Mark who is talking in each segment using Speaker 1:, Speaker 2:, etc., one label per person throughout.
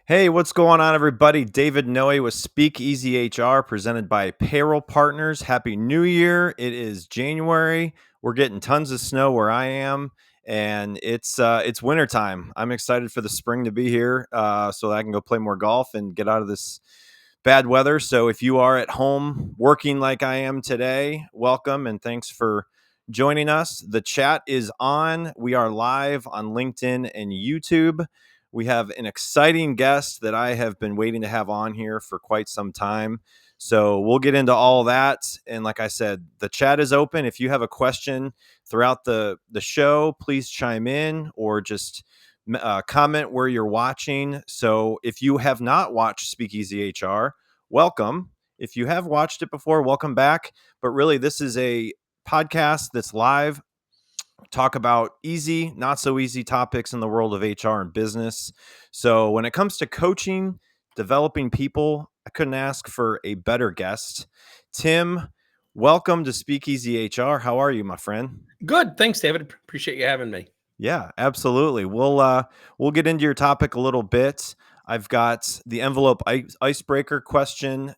Speaker 1: Hey, what's going on, everybody? David Noe with Speak Easy HR, presented by Payroll Partners. Happy New Year! It is January. We're getting tons of snow where I am, and it's wintertime. I'm excited for the spring to be here, so that I can go play more golf and get out of this bad weather. So if you are at home working like I am today, welcome and thanks for joining us. The chat is on. We are live on LinkedIn and YouTube. We have an exciting guest that I have been waiting to have on here for quite some time. So we'll get into all that. And like I said, the chat is open. If you have a question throughout the show, please chime in or just comment where you're watching. So if you have not watched Speakeasy HR, welcome. If you have watched it before, welcome back. But really, this is a podcast that's live. Talk about easy, not so easy topics in the world of HR and business. So when it comes to coaching, developing people, I couldn't ask for a better guest. Tim, welcome to Speakeasy HR. How are you, my friend?
Speaker 2: Good. Thanks, David. Appreciate you having me.
Speaker 1: Yeah, absolutely. We'll get into your topic a little bit. I've got the envelope icebreaker question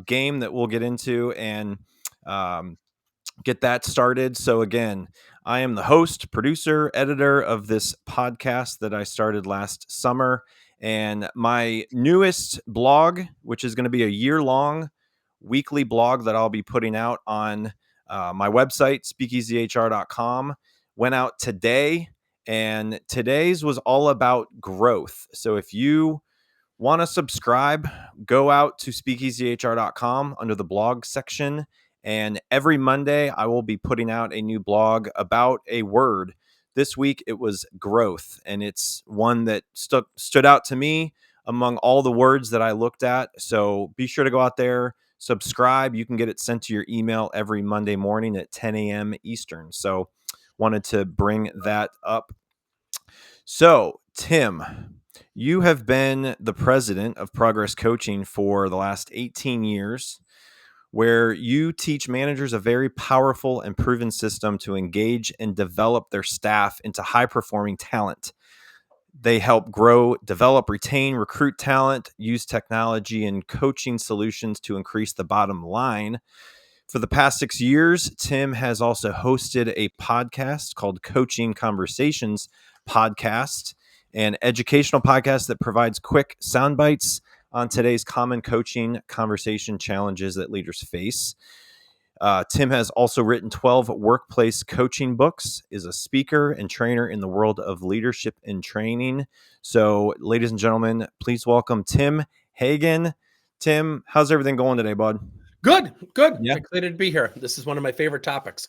Speaker 1: game that we'll get into and um, get that started. So again, I am the host, producer, editor of this podcast that I started last summer, and my newest blog, which is going to be a year-long weekly blog that I'll be putting out on my website, speakeasyhr.com, went out today. And today's was all about growth. So if you want to subscribe, go out to speakeasyhr.com under the blog section. And every Monday, I will be putting out a new blog about a word. This week, it was growth. And it's one that stood out to me among all the words that I looked at. So be sure to go out there, subscribe. You can get it sent to your email every Monday morning at 10 a.m. Eastern. So wanted to bring that up. So, Tim, you have been the president of Progress Coaching for the last 18 years, where you teach managers a very powerful and proven system to engage and develop their staff into high performing talent. They help grow, develop, retain, recruit talent, use technology and coaching solutions to increase the bottom line. For the past 6 years, Tim has also hosted a podcast called Coaching Conversations Podcast, an educational podcast that provides quick sound bites on today's common coaching conversation challenges that leaders face. Tim has also written 12 workplace coaching books, is a speaker and trainer in the world of leadership and training. So, ladies and gentlemen, please welcome Tim Hagen. Tim, how's everything going today, bud?
Speaker 2: Good.
Speaker 1: Yeah.
Speaker 2: Excited to be here. This is one of my favorite topics.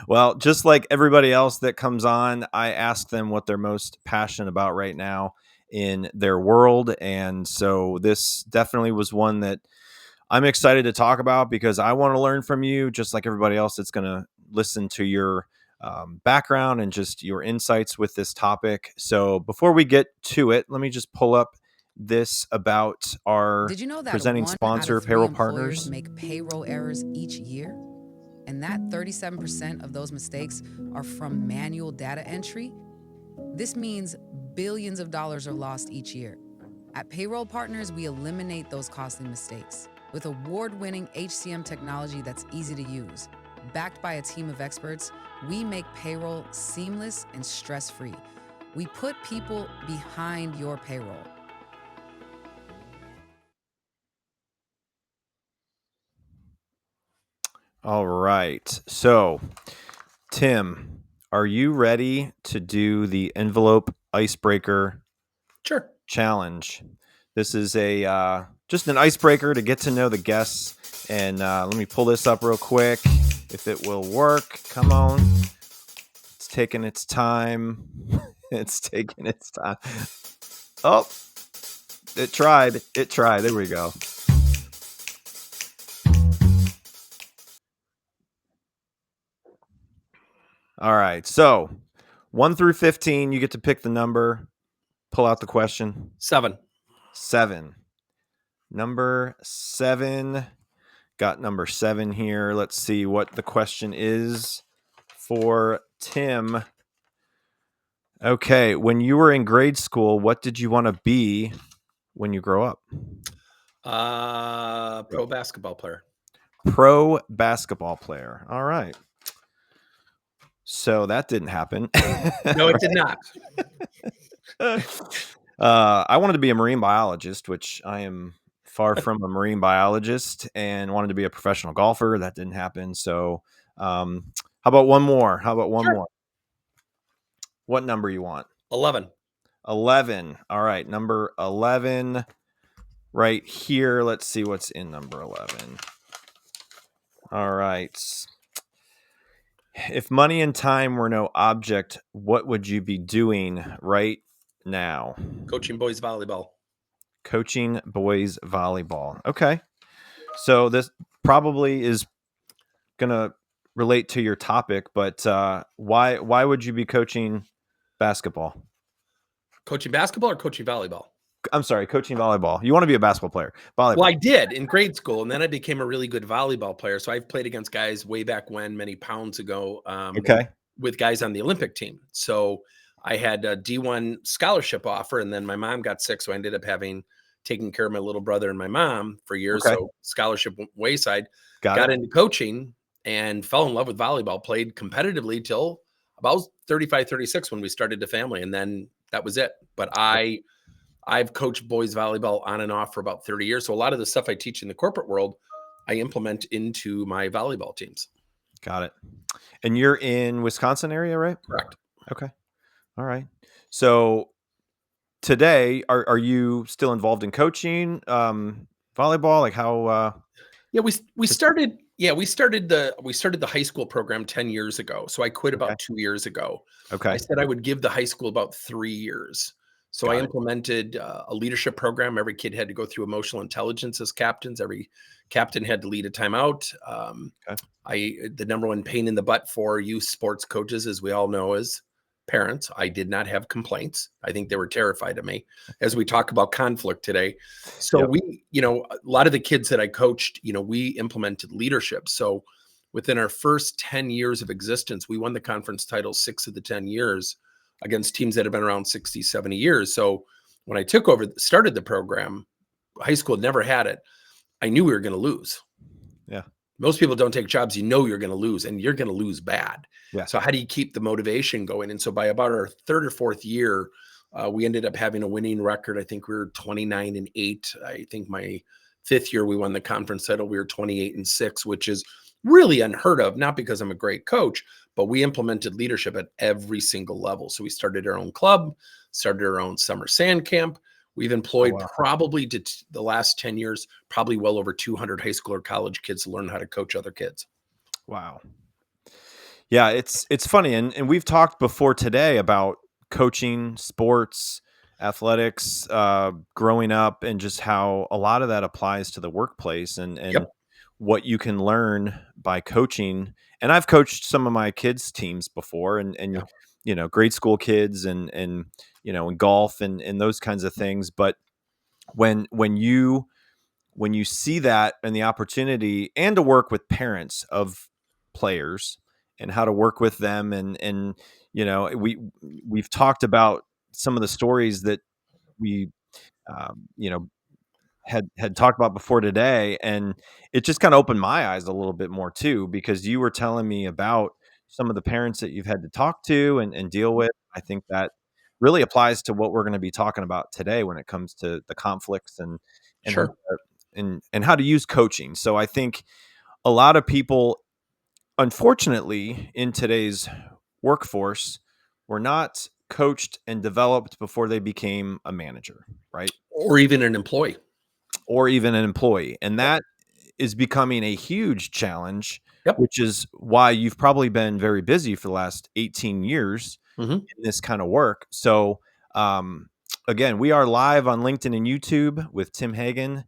Speaker 1: Well, just like everybody else that comes on, I ask them what they're most passionate about right now in their world. And so this definitely was one that I'm excited to talk about because I want to learn from you, just like everybody else that's going to listen to your background and just your insights with this topic. So before we get to it, let me just pull up this about our
Speaker 3: Did you know that
Speaker 1: presenting
Speaker 3: one
Speaker 1: sponsor,
Speaker 3: out of 3
Speaker 1: Payroll
Speaker 3: employers
Speaker 1: Partners.
Speaker 3: make payroll errors each year? And that 37% of those mistakes are from manual data entry? This means billions of dollars are lost each year. At Payroll Partners, we eliminate those costly mistakes with award-winning HCM technology that's easy to use. Backed by a team of experts, we make payroll seamless and stress-free. We put people behind your payroll.
Speaker 1: All right. So, Tim, are you ready to do the envelope icebreaker
Speaker 2: Sure.
Speaker 1: challenge? This is a just an icebreaker to get to know the guests. And let me pull this up real quick. If it will work, come on. It's taking its time. It's taking its time. Oh, it tried. It tried. There we go. All right. So 1 through 15, you get to pick the number, pull out the question.
Speaker 2: 7.
Speaker 1: 7. Number 7. Got number 7 here. Let's see what the question is for Tim. Okay. When you were in grade school, what did you want to be when you grow up?
Speaker 2: Pro basketball player.
Speaker 1: Pro basketball player. All right. So that didn't happen.
Speaker 2: No, it did not.
Speaker 1: I wanted to be a marine biologist, which I am far from a marine biologist, and wanted to be a professional golfer. That didn't happen. So, how about one more? How about one
Speaker 2: Sure.
Speaker 1: more? What number you want?
Speaker 2: 11.
Speaker 1: 11. All right. Number 11 right here. Let's see what's in number 11. All right. If money and time were no object, what would you be doing right now?
Speaker 2: Coaching boys volleyball.
Speaker 1: Coaching boys volleyball. Okay. So this probably is going to relate to your topic, but why would you be coaching basketball?
Speaker 2: Coaching basketball or coaching volleyball?
Speaker 1: I'm sorry, coaching volleyball. You want to be a basketball player. Volleyball.
Speaker 2: Well, I did in grade school, and then I became a really good volleyball player. So I've played against guys way back when, many pounds ago,
Speaker 1: Okay.
Speaker 2: with guys on the Olympic team. So I had a D1 scholarship offer, and then my mom got sick, so I ended up taking care of my little brother and my mom for years.
Speaker 1: Okay.
Speaker 2: So scholarship went wayside.
Speaker 1: Got
Speaker 2: Got
Speaker 1: it.
Speaker 2: into coaching and fell in love with volleyball. Played competitively till about 35, 36 when we started the family, and then that was it. But I've coached boys volleyball on and off for about 30 years. So a lot of the stuff I teach in the corporate world, I implement into my volleyball teams.
Speaker 1: Got it. And you're in Wisconsin area, right?
Speaker 2: Correct.
Speaker 1: Okay. All right. So today, are you still involved in coaching volleyball? Like how?
Speaker 2: Yeah, we started the high school program 10 years ago. So I quit
Speaker 1: Okay.
Speaker 2: about 2 years ago. I
Speaker 1: Okay.
Speaker 2: said I would give the high school about 3 years. So I
Speaker 1: Got it.
Speaker 2: implemented a leadership program. Every kid had to go through emotional intelligence as captains. Every captain had to lead a timeout. The number one pain in the butt for youth sports coaches, as we all know, is parents. I did not have complaints. I think they were terrified of me as we talk about conflict today. So
Speaker 1: Yep.
Speaker 2: a lot of the kids that I coached, we implemented leadership. So within our first 10 years of existence, we won the conference title 6 of the 10 years against teams that have been around 60, 70 years. So when I started the program, high school had never had it. I knew we were going to lose.
Speaker 1: Yeah.
Speaker 2: Most people don't take jobs, you're going to lose, and you're going to lose bad.
Speaker 1: Yeah.
Speaker 2: So how do you keep the motivation going? And so by about our third or fourth year, we ended up having a winning record. I think we were 29-8. I think my fifth year we won the conference title. We were 28-6, which is really unheard of, not because I'm a great coach, but we implemented leadership at every single level. So we started our own club, started our own summer sand camp. We've employed probably the last 10 years, probably well over 200 high school or college kids to learn how to coach other kids.
Speaker 1: Wow. Yeah, it's funny, and we've talked before today about coaching, sports, athletics, growing up, and just how a lot of that applies to the workplace and
Speaker 2: Yep.
Speaker 1: what you can learn by coaching. And I've coached some of my kids' teams before, and grade school kids, and in golf and those kinds of things. But when you see that and the opportunity, and to work with parents of players and how to work with them, and we've talked about some of the stories that we um, you know had talked about before today, and it just kind of opened my eyes a little bit more too, because you were telling me about some of the parents that you've had to talk to and deal with. I think that really applies to what we're going to be talking about today when it comes to the conflicts and
Speaker 2: Sure.
Speaker 1: and how to use coaching. So I think a lot of people, unfortunately, in today's workforce, were not coached and developed before they became a manager, right?
Speaker 2: Or even an employee.
Speaker 1: Or even an employee. And that is becoming a huge challenge,
Speaker 2: Yep.
Speaker 1: which is why you've probably been very busy for the last 18 years
Speaker 2: Mm-hmm.
Speaker 1: in this kind of work. So, again, we are live on LinkedIn and YouTube with Tim Hagen,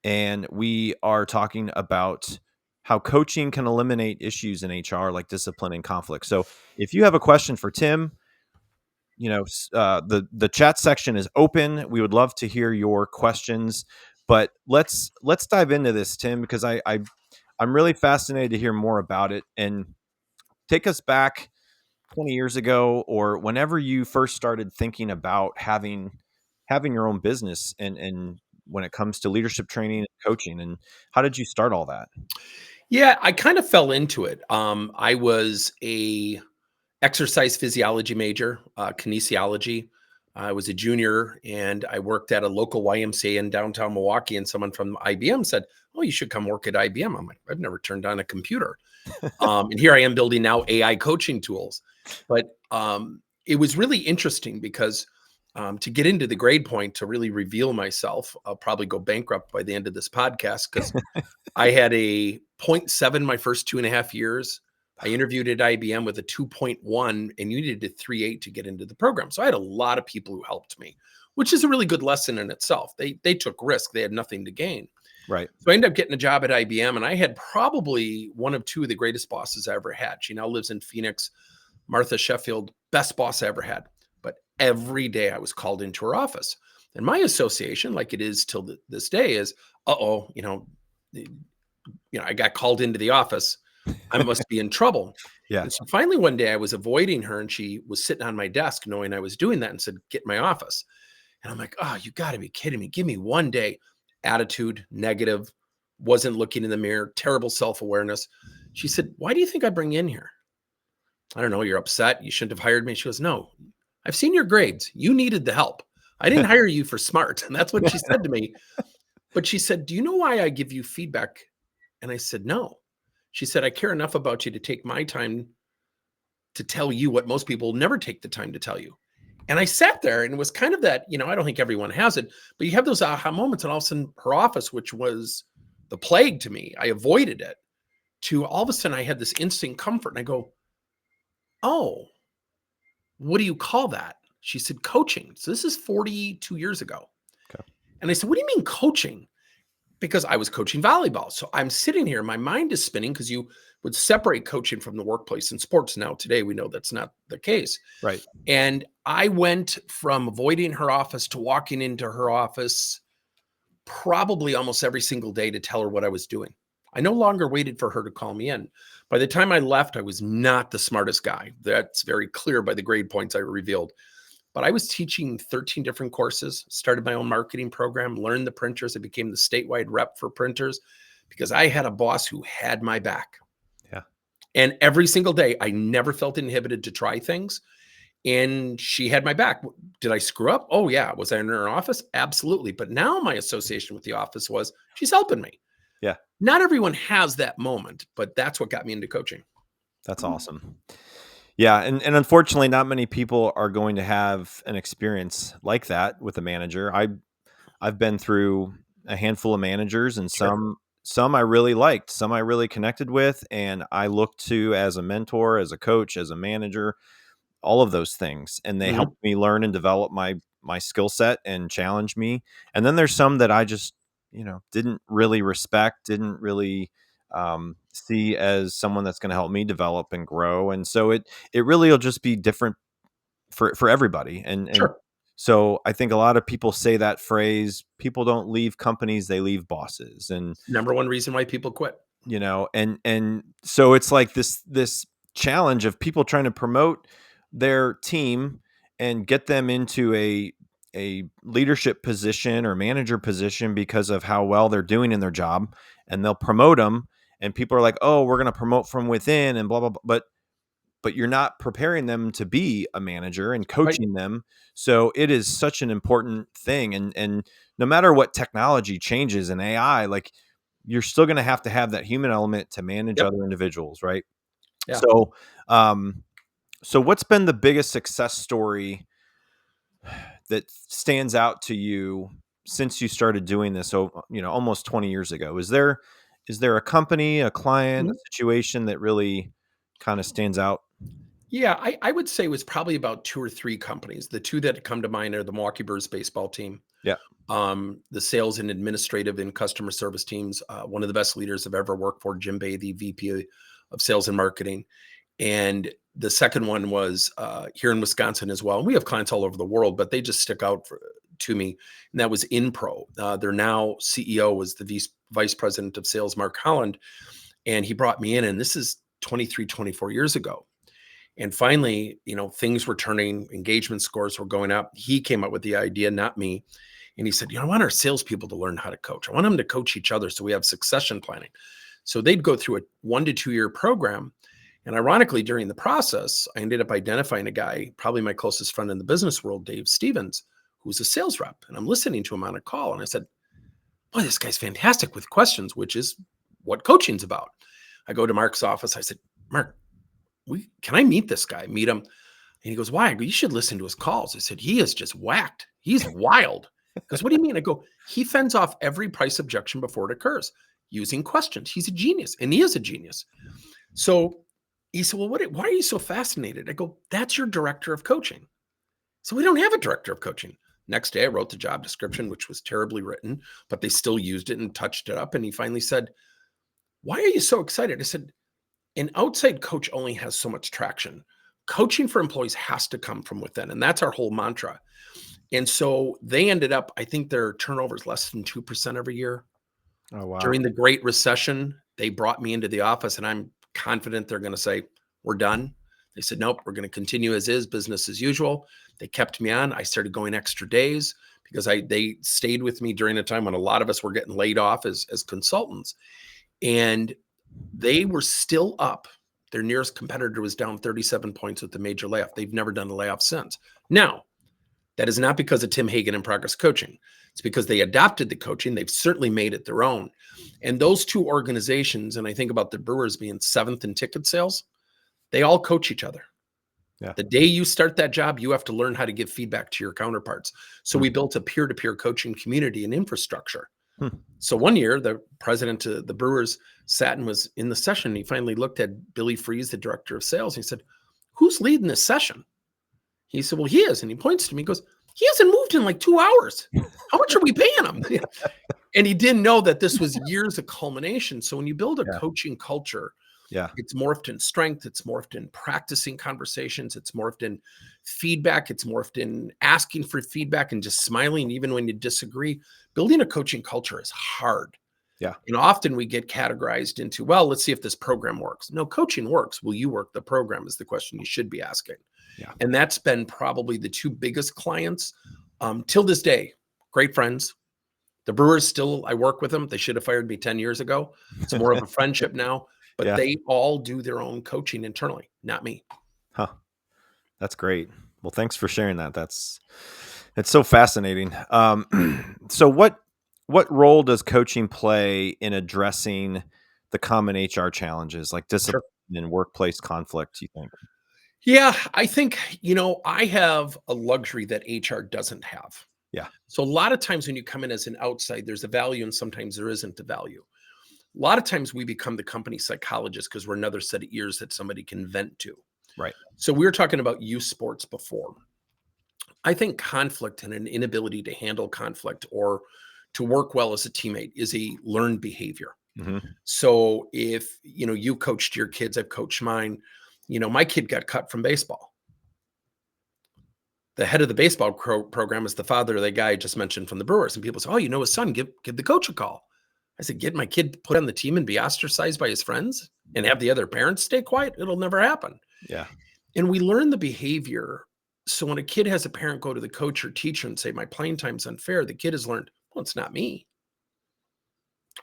Speaker 1: and we are talking about how coaching can eliminate issues in HR like discipline and conflict. So if you have a question for Tim, the chat section is open. We would love to hear your questions, but let's dive into this, Tim, because I'm really fascinated to hear more about it, and take us back 20 years ago, or whenever you first started thinking about having your own business, and when it comes to leadership training and coaching, and how did you start all that?
Speaker 2: Yeah, I kind of fell into it. I was a exercise physiology major, kinesiology. I was a junior and I worked at a local YMCA in downtown Milwaukee. And someone from IBM said, "Oh, you should come work at IBM." I'm like, "I've never turned on a computer." And here I am building now AI coaching tools. But it was really interesting because to get into the grade point, to really reveal myself, I'll probably go bankrupt by the end of this podcast because I had a point 0.7 my first 2.5 years. I interviewed at IBM with a 2.1, and you needed a 3.8 to get into the program. So I had a lot of people who helped me, which is a really good lesson in itself. They took risk. They had nothing to gain.
Speaker 1: Right.
Speaker 2: So I ended up getting a job at IBM, and I had probably one of two of the greatest bosses I ever had. She now lives in Phoenix, Martha Sheffield, best boss I ever had. But every day I was called into her office. And my association, like it is till this day, is, I got called into the office. I must be in trouble.
Speaker 1: Yeah.
Speaker 2: And so finally one day I was avoiding her and she was sitting on my desk knowing I was doing that and said, "Get in my office." And I'm like, "Oh, you got to be kidding me. Give me one day." Attitude, negative, wasn't looking in the mirror, terrible self-awareness. She said, "Why do you think I bring you in here?" "I don't know. You're upset. You shouldn't have hired me." She goes, "No, I've seen your grades. You needed the help. I didn't hire you for smart." And that's what she said to me. But she said, "Do you know why I give you feedback?" And I said, "No." She said, "I care enough about you to take my time to tell you what most people never take the time to tell you." And I sat there and it was kind of that, I don't think everyone has it, but you have those aha moments. And all of a sudden, her office, which was the plague to me, I avoided it, to all of a sudden I had this instant comfort. And I go, "Oh, what do you call that?" She said, "Coaching." So this is 42 years ago.
Speaker 1: Okay.
Speaker 2: And I said, "What do you mean coaching?" Because I was coaching volleyball. So I'm sitting here, my mind is spinning because you would separate coaching from the workplace in sports. Now, today, we know that's not the case.
Speaker 1: Right.
Speaker 2: And I went from avoiding her office to walking into her office probably almost every single day to tell her what I was doing. I no longer waited for her to call me in. By the time I left, I was not the smartest guy. That's very clear by the grade points I revealed. But I was teaching 13 different courses, started my own marketing program, learned the printers. I became the statewide rep for printers because I had a boss who had my back.
Speaker 1: Yeah.
Speaker 2: And every single day, I never felt inhibited to try things. And she had my back. Did I screw up? Oh, yeah. Was I in her office? Absolutely. But now my association with the office was she's helping me.
Speaker 1: Yeah.
Speaker 2: Not everyone has that moment, but that's what got me into coaching.
Speaker 1: That's awesome. Yeah, and unfortunately, not many people are going to have an experience like that with a manager. I've been through a handful of managers, and
Speaker 2: Sure.
Speaker 1: some I really liked, some I really connected with, and I looked to as a mentor, as a coach, as a manager, all of those things, and they
Speaker 2: Mhm.
Speaker 1: helped me learn and develop my skill set and challenge me. And then there's some that I just didn't really respect, didn't really see as someone that's going to help me develop and grow. And so it really will just be different for everybody. And
Speaker 2: Sure.
Speaker 1: so I think a lot of people say that phrase, people don't leave companies, they leave bosses. And
Speaker 2: Number one reason why people quit.
Speaker 1: and so it's like this challenge of people trying to promote their team and get them into a leadership position or manager position because of how well they're doing in their job, and they'll promote them, and people are like, "Oh, we're going to promote from within," and blah blah blah. But you're not preparing them to be a manager and
Speaker 2: Right.
Speaker 1: coaching them. So it is such an important thing. And no matter what technology changes in AI, like, you're still going to have that human element to manage
Speaker 2: Yep.
Speaker 1: other individuals, right?
Speaker 2: Yeah.
Speaker 1: So, um, so what's been the biggest success story that stands out to you since you started doing this? So, almost 20 years ago. Is there a company, a client, a
Speaker 2: Mhm.
Speaker 1: situation that really kind of stands out?
Speaker 2: Yeah, I would say it was probably about two or three companies. The two that come to mind are the Milwaukee Brewers baseball team,
Speaker 1: Yeah.
Speaker 2: the sales and administrative and customer service teams. One of the best leaders I've ever worked for, Jim Bay, the VP of sales and marketing. And the second one was here in Wisconsin as well. And we have clients all over the world, but they just stick out to me. And that was InPro. Their now CEO was the vice president of sales, Mark Holland. And he brought me in, and this is 23, 24 years ago. And finally, things were turning, engagement scores were going up. He came up with the idea, not me. And he said, I want our salespeople to learn how to coach. I want them to coach each other so we have succession planning. So they'd go through a 1 to 2 year program. And ironically, during the process, I ended up identifying a guy, probably my closest friend in the business world, Dave Stevens, who's a sales rep. And I'm listening to him on a call. And I said, boy, this guy's fantastic with questions, which is what coaching's about. I go to Mark's office. I said, Mark, can I meet this guy? Meet him. And he goes, why? I go, you should listen to his calls. I said, he is just whacked. He's wild. Because what do you mean? I go, he fends off every price objection before it occurs using questions. He's a genius, and he is a genius. So he said, well, why are you so fascinated? I go, that's your director of coaching. So we don't have a director of coaching. Next day, I wrote the job description, which was terribly written, but they still used it and touched it up. And he finally said, why are you so excited? I said, an outside coach only has so much traction. Coaching for employees has to come from within. And that's our whole mantra. And so they ended up, I think their turnover is less than 2% every year.
Speaker 1: Oh, wow.
Speaker 2: During the Great Recession, they brought me into the office, and I'm confident they're going to say, we're done. They said, nope, we're going to continue as is, business as usual. They kept me on. I started going extra days because they stayed with me during a time when a lot of us were getting laid off as consultants. And they were still up. Their nearest competitor was down 37 points with the major layoff. They've never done a layoff since. Now, that is not because of Tim Hagen and Progress Coaching. It's because they adopted the coaching. They've certainly made it their own. And those two organizations, and I think about the Brewers being 7th in ticket sales, they all coach each other.
Speaker 1: Yeah.
Speaker 2: The day you start that job, you have to learn how to give feedback to your counterparts. So we built a peer-to-peer coaching community and infrastructure. So one year, the president of the Brewers sat and was in the session. He finally looked at Billy Freeze, the director of sales. He said, who's leading this session? He said, well, he is. And he points to me, he goes, he hasn't moved in like 2 hours. How much are we paying him? And he didn't know that this was years of culmination. So when you build a coaching culture, it's morphed in strength. It's morphed in practicing conversations. It's morphed in feedback. It's morphed in asking for feedback and just smiling even when you disagree. Building a coaching culture is hard.
Speaker 1: Yeah.
Speaker 2: And often we get categorized into, well, let's see if this program works. No, coaching works. Will you work the program is the question you should be asking.
Speaker 1: Yeah.
Speaker 2: And that's been probably the two biggest clients till this day. Great friends. The Brewers still, I work with them. They should have fired me 10 years ago. It's more of a friendship now. But they all do their own coaching internally, not me.
Speaker 1: Huh. That's great. Well, thanks for sharing that. It's so fascinating. So what role does coaching play in addressing the common HR challenges like discipline and workplace conflict, you think?
Speaker 2: Yeah, I think, I have a luxury that HR doesn't have.
Speaker 1: Yeah.
Speaker 2: So a lot of times when you come in as an outside, there's a value and sometimes there isn't a value. A lot of times we become the company psychologist because we're another set of ears that somebody can vent to.
Speaker 1: Right.
Speaker 2: So we were talking about youth sports before. I think conflict and an inability to handle conflict or to work well as a teammate is a learned behavior.
Speaker 1: Mm-hmm.
Speaker 2: So if, you coached your kids, I've coached mine, my kid got cut from baseball. The head of the baseball program is the father of the guy I just mentioned from the Brewers. And people say, oh, his son, give the coach a call. I said, get my kid put on the team and be ostracized by his friends and have the other parents stay quiet? It'll never happen.
Speaker 1: Yeah.
Speaker 2: And we learn the behavior. So when a kid has a parent go to the coach or teacher and say, my playing time's unfair, the kid has learned, well, it's not me.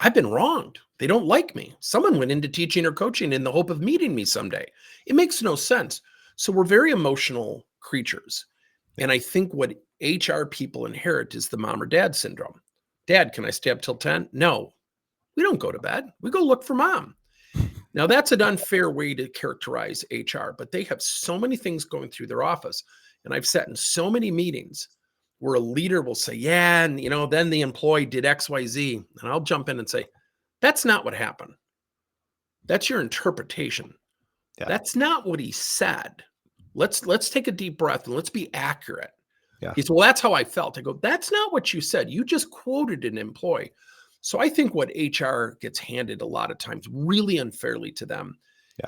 Speaker 2: I've been wronged. They don't like me. Someone went into teaching or coaching in the hope of meeting me someday. It makes no sense. So we're very emotional creatures. And I think what HR people inherit is the mom or dad syndrome. Dad, can I stay up till 10? No, we don't go to bed. We go look for mom. Now that's an unfair way to characterize HR, but they have so many things going through their office. And I've sat in so many meetings where a leader will say, yeah, and then the employee did X, Y, Z. And I'll jump in and say, that's not what happened. That's your interpretation.
Speaker 1: Yeah.
Speaker 2: That's not what he said. Let's take a deep breath and let's be accurate.
Speaker 1: Yeah.
Speaker 2: He said, well, that's how I felt. I go, that's not what you said. You just quoted an employee. So I think what HR gets handed a lot of times really unfairly to them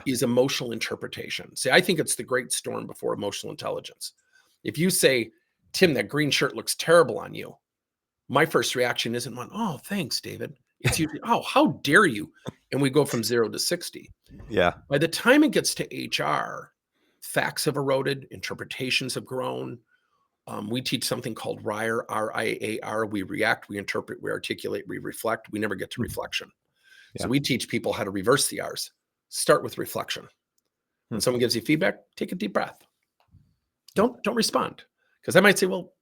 Speaker 2: is emotional interpretation. See, I think it's the great storm before emotional intelligence. If you say, Tim, that green shirt looks terrible on you, my first reaction isn't one, oh, thanks, David. It's usually, oh, how dare you? And we go from 0 to 60.
Speaker 1: Yeah.
Speaker 2: By the time it gets to HR, Facts have eroded, interpretations have grown. We teach something called RIAR, R-I-A-R. We react, we interpret, we articulate, we reflect. We never get to reflection.
Speaker 1: Yeah.
Speaker 2: So we teach people how to reverse the R's. Start with reflection. When someone gives you feedback, take a deep breath. Don't respond. Because I might say, well,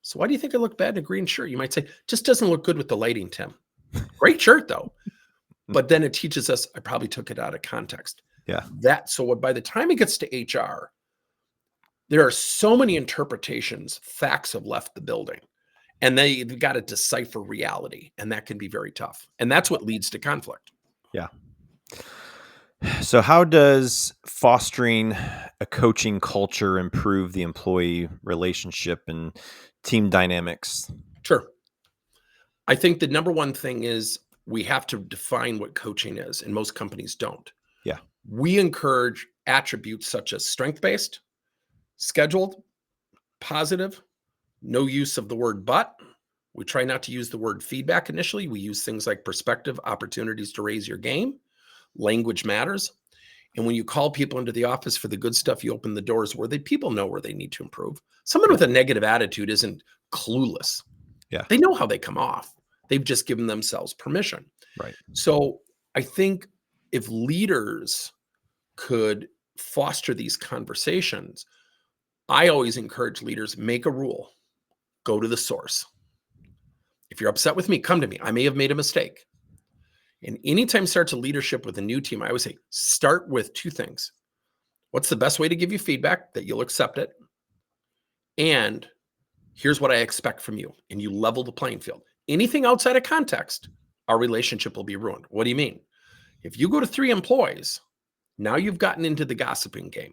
Speaker 2: so why do you think I look bad in a green shirt? You might say, just doesn't look good with the lighting, Tim. Great shirt, though. But then it teaches us, I probably took it out of context.
Speaker 1: Yeah.
Speaker 2: So by the time it gets to HR, there are so many interpretations, facts have left the building, and they've got to decipher reality, and that can be very tough. And that's what leads to conflict.
Speaker 1: Yeah. So how does fostering a coaching culture improve the employee relationship and team dynamics?
Speaker 2: Sure. I think the number one thing is we have to define what coaching is, and most companies don't.
Speaker 1: Yeah.
Speaker 2: We encourage attributes such as strength-based, scheduled, positive, no use of the word but. We try not to use the word feedback initially. We use things like perspective, opportunities to raise your game. Language matters. And when you call people into the office for the good stuff, you open the doors where people know where they need to improve. Someone with a negative attitude isn't clueless.
Speaker 1: Yeah.
Speaker 2: They know how they come off. They've just given themselves permission.
Speaker 1: Right.
Speaker 2: So I think if leaders could foster these conversations, I always encourage leaders, make a rule, go to the source. If you're upset with me, come to me. I may have made a mistake. And anytime starts a leadership with a new team, I always say, start with two things. What's the best way to give you feedback that you'll accept it? And here's what I expect from you. And you level the playing field. Anything outside of context, our relationship will be ruined. What do you mean? If you go to 3 employees, now you've gotten into the gossiping game.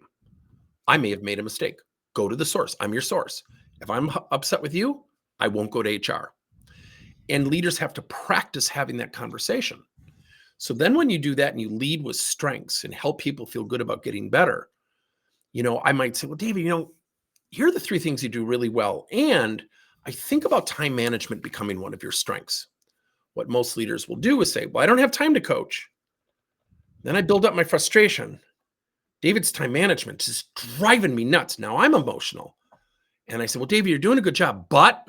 Speaker 2: I may have made a mistake. Go to the source. I'm your source. If I'm upset with you, I won't go to HR. And leaders have to practice having that conversation. So then when you do that and you lead with strengths and help people feel good about getting better, I might say, well, David, here are the 3 things you do really well. And I think about time management becoming one of your strengths. What most leaders will do is say, well, I don't have time to coach. Then I build up my frustration. David's time management is driving me nuts. Now I'm emotional. And I say, well, David, you're doing a good job, but,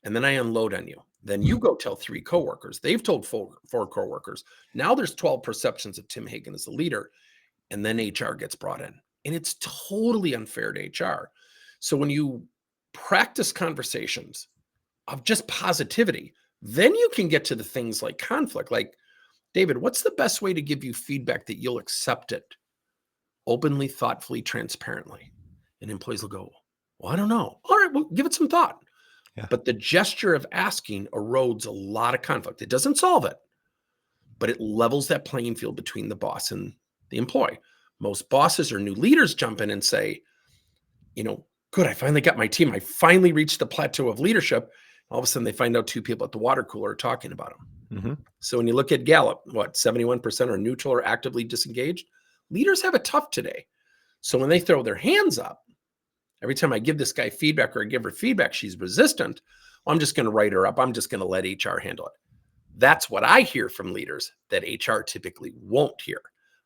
Speaker 2: and then I unload on you. Then you go tell 3 coworkers. They've told 4 coworkers. Now there's 12 perceptions of Tim Hagen as a leader. And then HR gets brought in. And it's totally unfair to HR. So when you practice conversations of just positivity, then you can get to the things like conflict. Like, David, what's the best way to give you feedback that you'll accept it openly, thoughtfully, transparently? And employees will go, well, I don't know. All right, well, give it some thought. Yeah. But the gesture of asking erodes a lot of conflict. It doesn't solve it, but it levels that playing field between the boss and the employee. Most bosses or new leaders jump in and say, good, I finally got my team. I finally reached the plateau of leadership. All of a sudden, they find out 2 people at the water cooler are talking about them. Mm-hmm. So when you look at Gallup, 71% are neutral or actively disengaged? Leaders have it tough today. So when they throw their hands up, every time I give this guy feedback or I give her feedback, she's resistant. Well, I'm just going to write her up. I'm just going to let HR handle it. That's what I hear from leaders that HR typically won't hear.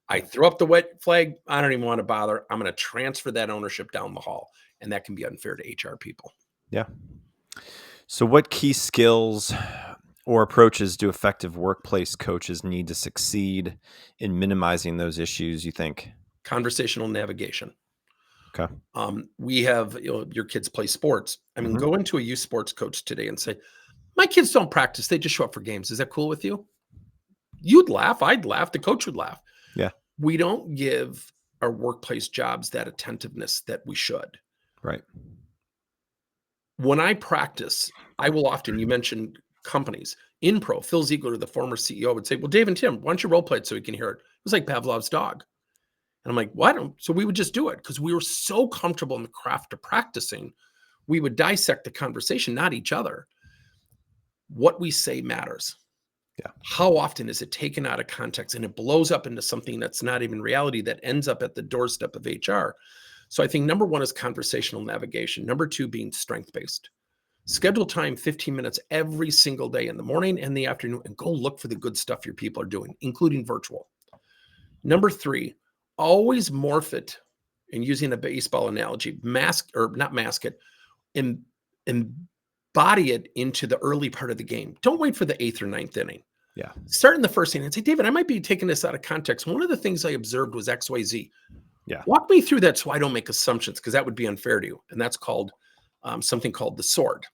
Speaker 2: I throw up the wet flag. I don't even want to bother. I'm going to transfer that ownership down the hall. And that can be unfair to HR people.
Speaker 1: Yeah. So what key skills or approaches do effective workplace coaches need to succeed in minimizing those issues, you think?
Speaker 2: Conversational navigation.
Speaker 1: Okay.
Speaker 2: We have, your kids play sports. I mean, go into a youth sports coach today and say, my kids don't practice. They just show up for games. Is that cool with you? You'd laugh. I'd laugh. The coach would laugh.
Speaker 1: Yeah.
Speaker 2: We don't give our workplace jobs that attentiveness that we should.
Speaker 1: Right.
Speaker 2: When I practice, I will often, you mentioned companies, Inpro, Phil Ziegler, the former CEO, would say, well, Dave and Tim, why don't you role play it so we can hear it? It was like Pavlov's dog. And I'm like, why don't? So we would just do it because we were so comfortable in the craft of practicing. We would dissect the conversation, not each other. What we say matters.
Speaker 1: Yeah.
Speaker 2: How often is it taken out of context and it blows up into something that's not even reality that ends up at the doorstep of HR? So I think number 1 is conversational navigation. Number 2 being strength-based. Schedule time 15 minutes every single day in the morning and the afternoon and go look for the good stuff your people are doing, including virtual. Number 3, always morph it and using a baseball analogy, mask or not mask it, and embody it into the early part of the game. Don't wait for the 8th or 9th inning.
Speaker 1: Yeah.
Speaker 2: Start in the first inning and say, David, I might be taking this out of context. One of the things I observed was XYZ.
Speaker 1: Yeah.
Speaker 2: Walk me through that so I don't make assumptions, because that would be unfair to you. And that's called something called the sword.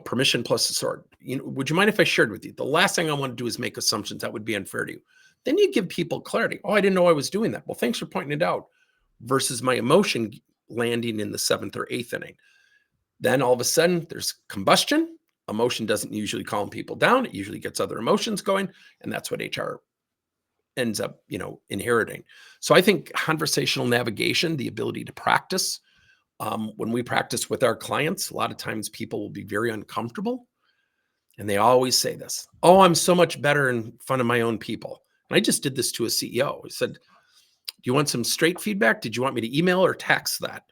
Speaker 2: Permission plus the sword. Would you mind if I shared with you? The last thing I want to do is make assumptions. That would be unfair to you. Then you give people clarity. Oh, I didn't know I was doing that. Well, thanks for pointing it out. Versus my emotion landing in the 7th or 8th inning. Then all of a sudden there's combustion. Emotion doesn't usually calm people down. It usually gets other emotions going. And that's what HR ends up, inheriting. So I think conversational navigation, the ability to practice, when we practice with our clients, a lot of times people will be very uncomfortable. And they always say this, oh, I'm so much better in front of my own people. And I just did this to a CEO. He said, do you want some straight feedback? Did you want me to email or text that?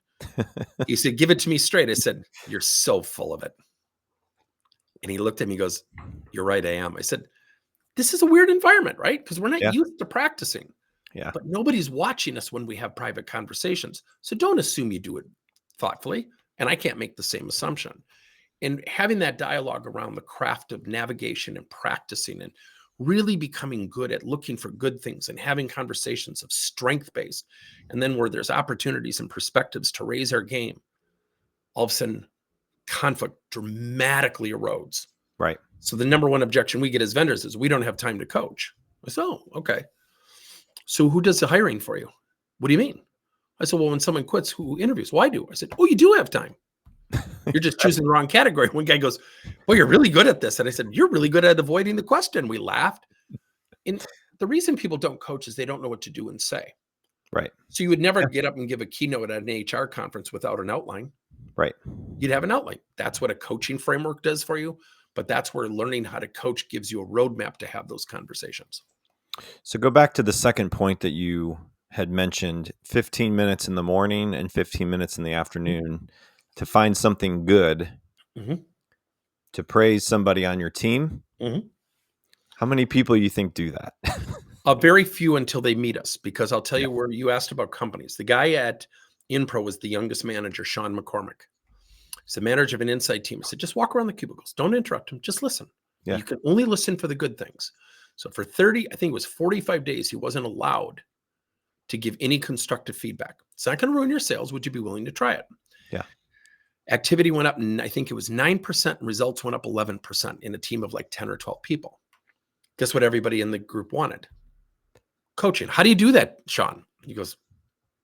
Speaker 2: He said, give it to me straight. I said, you're so full of it. And he looked at me and goes, you're right, I am. I said, this is a weird environment, right? Because we're not used to practicing.
Speaker 1: Yeah.
Speaker 2: But nobody's watching us when we have private conversations. So don't assume you do it thoughtfully. And I can't make the same assumption. And having that dialogue around the craft of navigation and practicing and really becoming good at looking for good things and having conversations of strength-based, and then where there's opportunities and perspectives to raise our game, all of a sudden conflict dramatically erodes.
Speaker 1: Right.
Speaker 2: So the number one objection we get as vendors is we don't have time to coach. I said, oh, okay. So who does the hiring for you? What do you mean? I said, well, when someone quits, who interviews? Well, I do. I said, oh, you do have time. You're just choosing the wrong category. One guy goes, well, you're really good at this. And I said, you're really good at avoiding the question. We laughed. And the reason people don't coach is they don't know what to do and say.
Speaker 1: Right.
Speaker 2: So you would never get up and give a keynote at an HR conference without an outline.
Speaker 1: Right.
Speaker 2: You'd have an outline. That's what a coaching framework does for you. But that's where learning how to coach gives you a roadmap to have those conversations.
Speaker 1: So go back to the second point that you had mentioned, 15 minutes in the morning and 15 minutes in the afternoon to find something good, to praise somebody on your team. How many people you think do that?
Speaker 2: Very few until they meet us, because I'll tell you where you asked about companies. The guy at Inpro was the youngest manager, Sean McCormick. He's the manager of an inside team. I said, just walk around the cubicles. Don't interrupt him. Just listen. Yeah. You can only listen for the good things. So for 30, I think it was 45 days, he wasn't allowed to give any constructive feedback. It's not going to ruin your sales. Would you be willing to try it?
Speaker 1: Yeah.
Speaker 2: Activity went up, and I think it was 9%, and results went up 11% in a team of like 10 or 12 people. Guess what everybody in the group wanted? Coaching. How do you do that, Sean? He goes,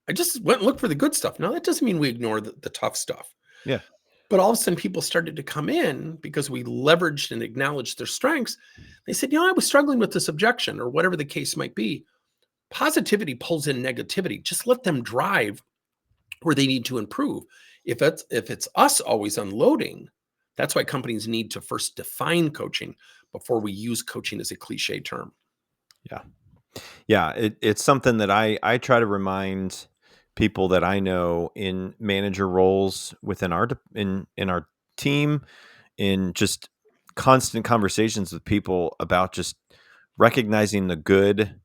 Speaker 2: I just went and looked for the good stuff. Now, that doesn't mean we ignore the tough stuff.
Speaker 1: Yeah.
Speaker 2: But all of a sudden, people started to come in because we leveraged and acknowledged their strengths. They said, I was struggling with this objection, or whatever the case might be. Positivity pulls in negativity. Just let them drive where they need to improve. If it's us always unloading, that's why companies need to first define coaching before we use coaching as a cliche term.
Speaker 1: Yeah. Yeah. It's something that I try to remind people that I know in manager roles within our in our team, in just constant conversations with people about just recognizing the good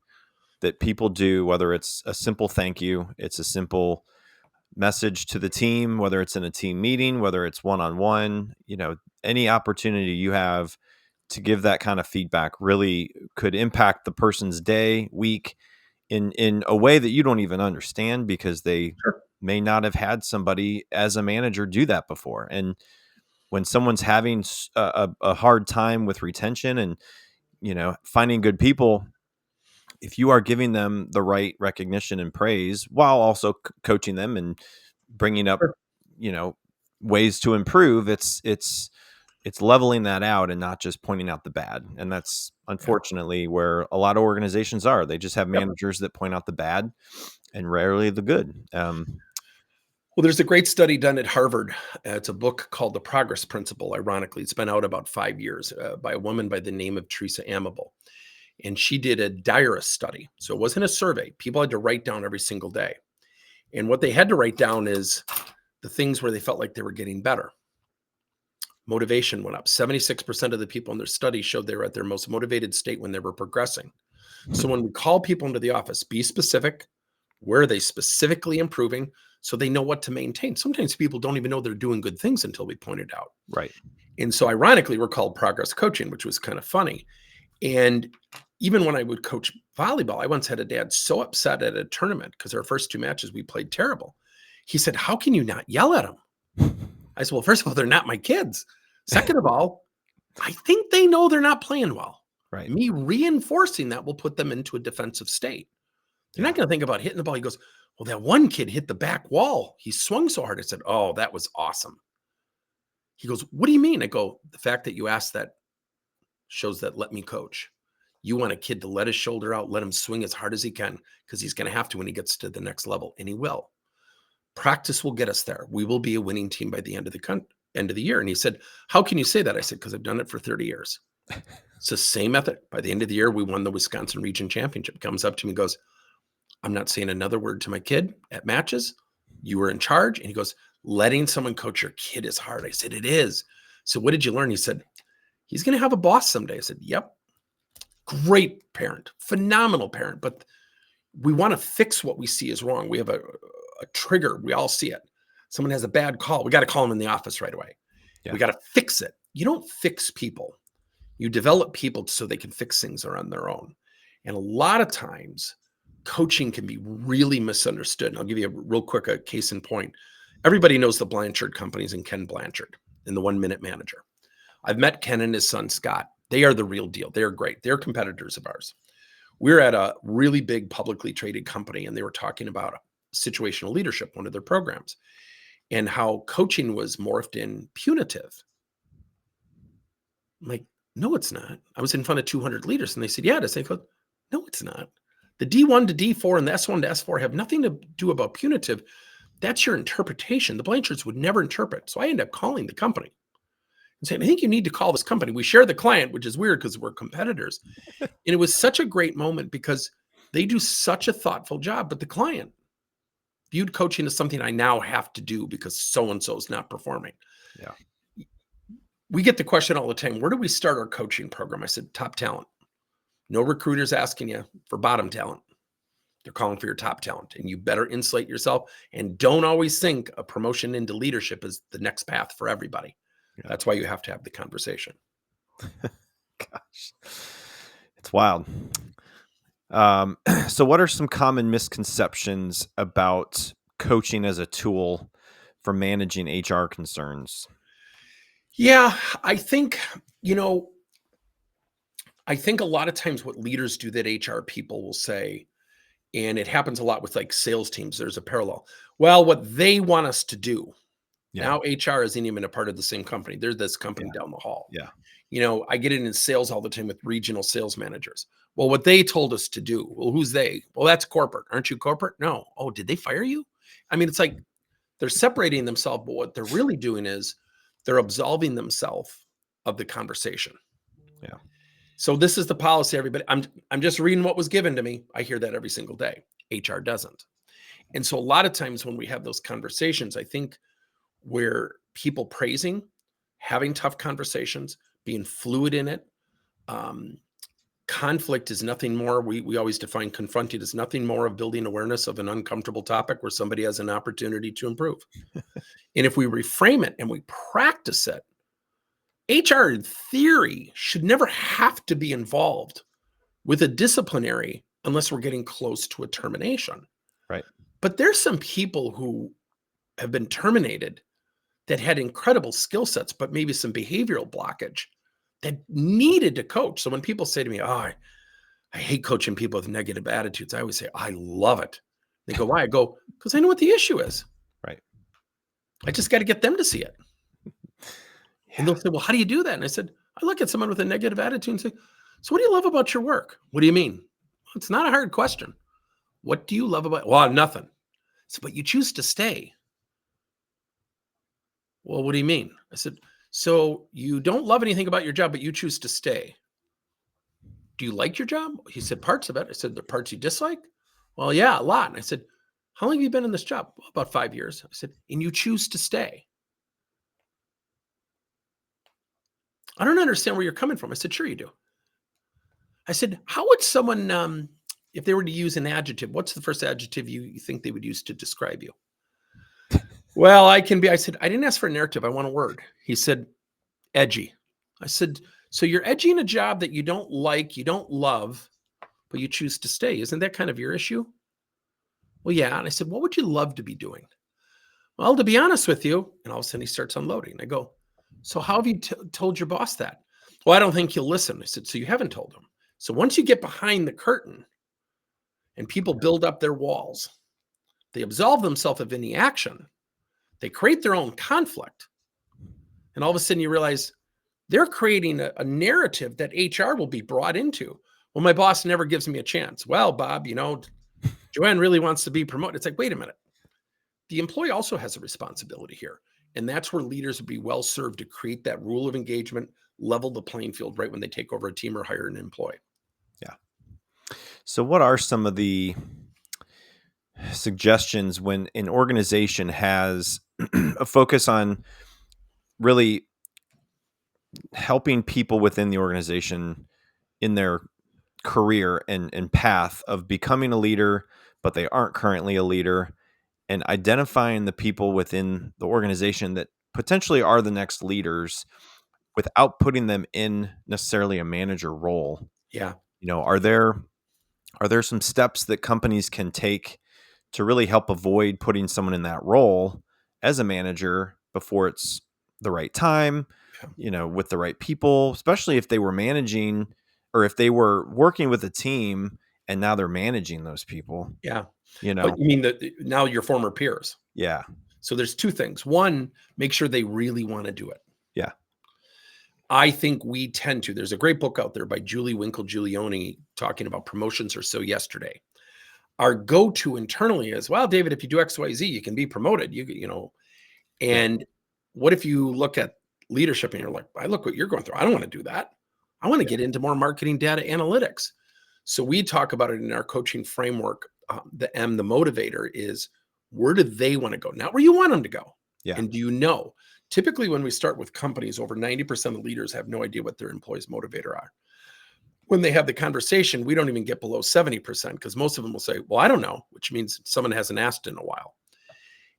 Speaker 1: that people do, whether it's a simple thank you, it's a simple message to the team, whether it's in a team meeting, whether it's one-on-one, any opportunity you have to give that kind of feedback really could impact the person's day, week, in a way that you don't even understand, because they may not have had somebody as a manager do that before. And when someone's having a hard time with retention and, finding good people, if you are giving them the right recognition and praise while also coaching them and bringing up, ways to improve, it's leveling that out and not just pointing out the bad. And that's unfortunately where a lot of organizations are. They just have managers that point out the bad and rarely the good.
Speaker 2: Well, there's a great study done at Harvard. It's a book called The Progress Principle. Ironically, it's been out about 5 years by a woman by the name of Teresa Amable. And she did a diarist study. So it wasn't a survey. People had to write down every single day. And what they had to write down is the things where they felt like they were getting better. Motivation went up. 76% of the people in their study showed they were at their most motivated state when they were progressing. So when we call people into the office, be specific, Where are they specifically improving so they know what to maintain? Sometimes people don't even know they're doing good things until we point it out.
Speaker 1: Right.
Speaker 2: And so ironically, we're called progress coaching, which was kind of funny. And even when I would coach volleyball, I once had a dad so upset at a tournament because our first 2 matches we played terrible. He said, "How can you not yell at them?" I said, "Well, first of all, they're not my kids. Second of all, I think they know they're not playing well.
Speaker 1: Right.
Speaker 2: Me reinforcing that will put them into a defensive state. They're not going to think about hitting the ball." He goes, "Well, that one kid hit the back wall. He swung so hard." I said, "Oh, that was awesome." He goes, "What do you mean?" I go, "The fact that you asked that shows that let me coach. You want a kid to let his shoulder out, let him swing as hard as he can, because he's going to have to when he gets to the next level, and he will. Practice will get us there. We will be a winning team by the end of the year." And he said, "How can you say that?" I said, "Because I've done it for 30 years. It's the same method. By the end of the year, we won the Wisconsin Region Championship." Comes up to me and goes, "I'm not saying another word to my kid at matches. You were in charge." And he goes, "Letting someone coach your kid is hard." I said, "It is." "So what did you learn?" He said, "He's going to have a boss someday." I said, "Yep." Great parent, phenomenal parent. But we want to fix what we see is wrong. We have a trigger. We all see it. Someone has a bad call. We got to call them in the office right away.
Speaker 1: Yeah.
Speaker 2: We got to fix it. You don't fix people. You develop people so they can fix things on their own. And a lot of times, coaching can be really misunderstood. And I'll give you a real quick case in point. Everybody knows the Blanchard companies and Ken Blanchard and the 1 Minute Manager. I've met Ken and his son, Scott. They are the real deal. They're great. They're competitors of ours. We're at a really big publicly traded company, and they were talking about situational leadership, one of their programs, and how coaching was morphed in punitive. I'm like, "No, it's not." I was in front of 200 leaders, and they said, "Yeah, it is." I go, "No, it's not. The D1 to D4 and the S1 to S4 have nothing to do about punitive. That's your interpretation. The Blanchards would never interpret." So I ended up calling the company and saying, "I think you need to call this company. We share the client," which is weird because we're competitors. And it was such a great moment because they do such a thoughtful job, but the client viewed coaching as something I now have to do because so-and-so is not performing.
Speaker 1: Yeah.
Speaker 2: We get the question all the time, where do we start our coaching program? I said, top talent. No recruiters asking you for bottom talent. They're calling for your top talent, and you better insulate yourself, and don't always think a promotion into leadership is the next path for everybody.
Speaker 1: Yeah.
Speaker 2: That's why you have to have the conversation.
Speaker 1: Gosh, it's wild. So what are some common misconceptions about coaching as a tool for managing HR concerns?
Speaker 2: Yeah, I think, I think a lot of times what leaders do that HR people will say, and it happens a lot with like sales teams, there's a parallel. Well, what they want us to do.
Speaker 1: Yeah.
Speaker 2: Now HR isn't even a part of the same company. They're this company
Speaker 1: Yeah.
Speaker 2: down the hall.
Speaker 1: Yeah.
Speaker 2: I get it in sales all the time with regional sales managers. Well, what they told us to do. Well, who's they? Well, that's corporate. Aren't you corporate? No. Oh, did they fire you? I mean, it's like they're separating themselves, but what they're really doing is they're absolving themselves of the conversation.
Speaker 1: Yeah.
Speaker 2: So this is the policy, everybody. I'm just reading what was given to me. I hear that every single day. HR doesn't. And so a lot of times when we have those conversations, I think where people praising, having tough conversations, being fluid in it. Conflict is nothing more. We always define confronting as nothing more of building awareness of an uncomfortable topic where somebody has an opportunity to improve. And if we reframe it and we practice it, HR in theory should never have to be involved with a disciplinary unless we're getting close to a termination.
Speaker 1: Right.
Speaker 2: But there's some people who have been terminated that had incredible skill sets, but maybe some behavioral blockage that needed to coach. So when people say to me, "Oh, I hate coaching people with negative attitudes," I always say, "I love it." They go, "Why?" I go, "Because I know what the issue is.
Speaker 1: Right.
Speaker 2: I just got to get them to see it."
Speaker 1: Yeah.
Speaker 2: And they'll say, "Well, how do you do that?" And I said, I look at someone with a negative attitude and say, "So what do you love about your work?" "What do you mean?" "Well, it's not a hard question. What do you love about?" "Well, nothing." So, "But you choose to stay." "Well, what do you mean?" I said, "So you don't love anything about your job, but you choose to stay. Do you like your job?" He said, "Parts of it." I said, "The parts you dislike?" "Well, yeah, a lot." And I said, "How long have you been in this job?" "Well, about 5 years." I said, "And you choose to stay?" "I don't understand where you're coming from." I said, "Sure you do." I said, "How would someone if they were to use an adjective, what's the first adjective you think they would use to describe you? Well, I said, I didn't ask for a narrative. I want a word. He said, edgy. I said, so you're edgy in a job that you don't like, you don't love, but you choose to stay. Isn't that kind of your issue? Well, yeah. And I said, what would you love to be doing? Well, to be honest with you, and all of a sudden he starts unloading. I go, so how have you told your boss that? Well, I don't think he'll listen. I said, so you haven't told him. So once you get behind the curtain and people build up their walls, they absolve themselves of any action, they create their own conflict. And all of a sudden you realize they're creating a narrative that HR will be brought into. Well, my boss never gives me a chance. Well, Bob, Joanne really wants to be promoted. It's like, wait a minute. The employee also has a responsibility here. And that's where leaders would be well served to create that rule of engagement, level the playing field right when they take over a team or hire an employee.
Speaker 1: Yeah. So what are some of the suggestions when an organization has a focus on really helping people within the organization in their career and path of becoming a leader, but they aren't currently a leader, and identifying the people within the organization that potentially are the next leaders without putting them in necessarily a manager role?
Speaker 2: Yeah.
Speaker 1: Are there some steps that companies can take to really help avoid putting someone in that role as a manager before it's the right time, with the right people, especially if they were managing or if they were working with a team and now they're managing those people,
Speaker 2: Yeah.
Speaker 1: you
Speaker 2: But
Speaker 1: know?
Speaker 2: you mean that now your former peers?
Speaker 1: Yeah.
Speaker 2: So there's two things. One, make sure they really want to do it.
Speaker 1: Yeah.
Speaker 2: I think we tend to. There's a great book out there by Julie Winkle Giulioni talking about promotions or so yesterday. Our go-to internally is, well, David, if you do XYZ, you can be promoted. And what if you look at leadership and you're like, I look what you're going through. I don't want to do that. I want to get into more marketing data analytics. So we talk about it in our coaching framework. The M, the motivator, is where do they want to go? Not where you want them to go.
Speaker 1: Yeah.
Speaker 2: And do you know? Typically, when we start with companies, over 90% of leaders have no idea what their employees' motivator are. When they have the conversation, we don't even get below 70% because most of them will say, well, I don't know, which means someone hasn't asked in a while.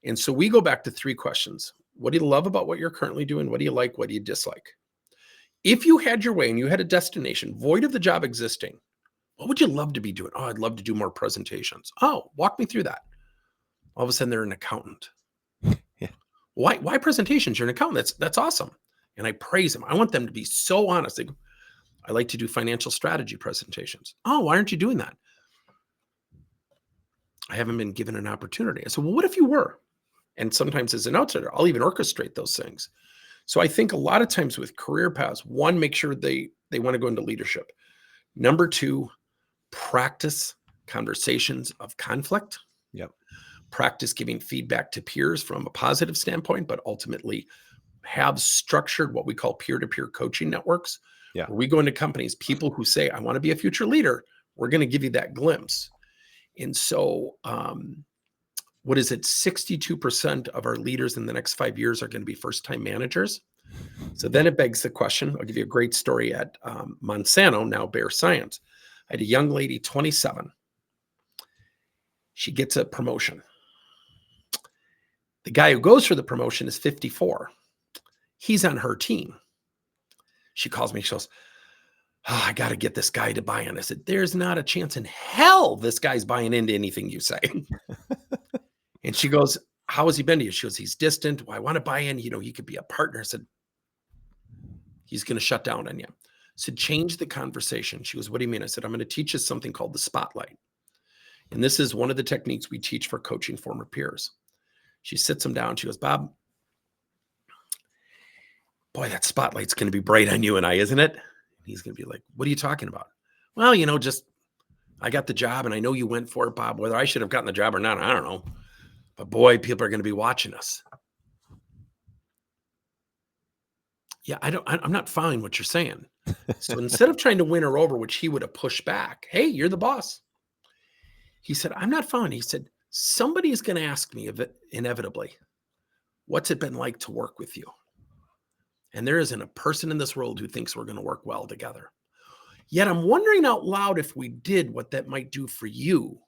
Speaker 2: And so we go back to three questions. What do you love about what you're currently doing? What do you like? What do you dislike? If you had your way and you had a destination void of the job existing, what would you love to be doing? Oh, I'd love to do more presentations. Oh, walk me through that. All of a sudden they're an accountant.
Speaker 1: Yeah.
Speaker 2: Why presentations? You're an accountant. That's awesome. And I praise them. I want them to be so honest. They go, I like to do financial strategy presentations. Oh, why aren't you doing that? I haven't been given an opportunity. I said, well, what if you were? And sometimes as an outsider, I'll even orchestrate those things. So I think a lot of times with career paths, one, make sure they want to go into leadership. Number two, practice conversations of conflict.
Speaker 1: Yep.
Speaker 2: Practice giving feedback to peers from a positive standpoint, but ultimately have structured what we call peer-to-peer coaching networks.
Speaker 1: Yeah.
Speaker 2: Where we go into companies, people who say, I want to be a future leader, we're going to give you that glimpse. And so, what is it? 62% of our leaders in the next 5 years are going to be first-time managers. So then it begs the question. I'll give you a great story at Monsanto, now Bayer Science. I had a young lady, 27. She gets a promotion. The guy who goes for the promotion is 54. He's on her team. She calls me. She goes, oh, I got to get this guy to buy in. I said, there's not a chance in hell this guy's buying into anything you say. And she goes, how has he been to you? She goes, he's distant. Well, I want to buy in. He could be a partner. I said, he's going to shut down on you. I said, change the conversation. She goes, what do you mean? I said, I'm going to teach you something called the spotlight. And this is one of the techniques we teach for coaching former peers. She sits him down. She goes, Bob, boy, that spotlight's going to be bright on you and I, isn't it? And he's going to be like, what are you talking about? Well, just I got the job and I know you went for it, Bob. Whether I should have gotten the job or not, I don't know. But boy, people are going to be watching us. Yeah, I'm not following what you're saying. So instead of trying to win her over, which he would have pushed back, hey, you're the boss. He said, I'm not following. He said, somebody is going to ask me inevitably, what's it been like to work with you? And there isn't a person in this world who thinks we're going to work well together. Yet I'm wondering out loud if we did, what that might do for you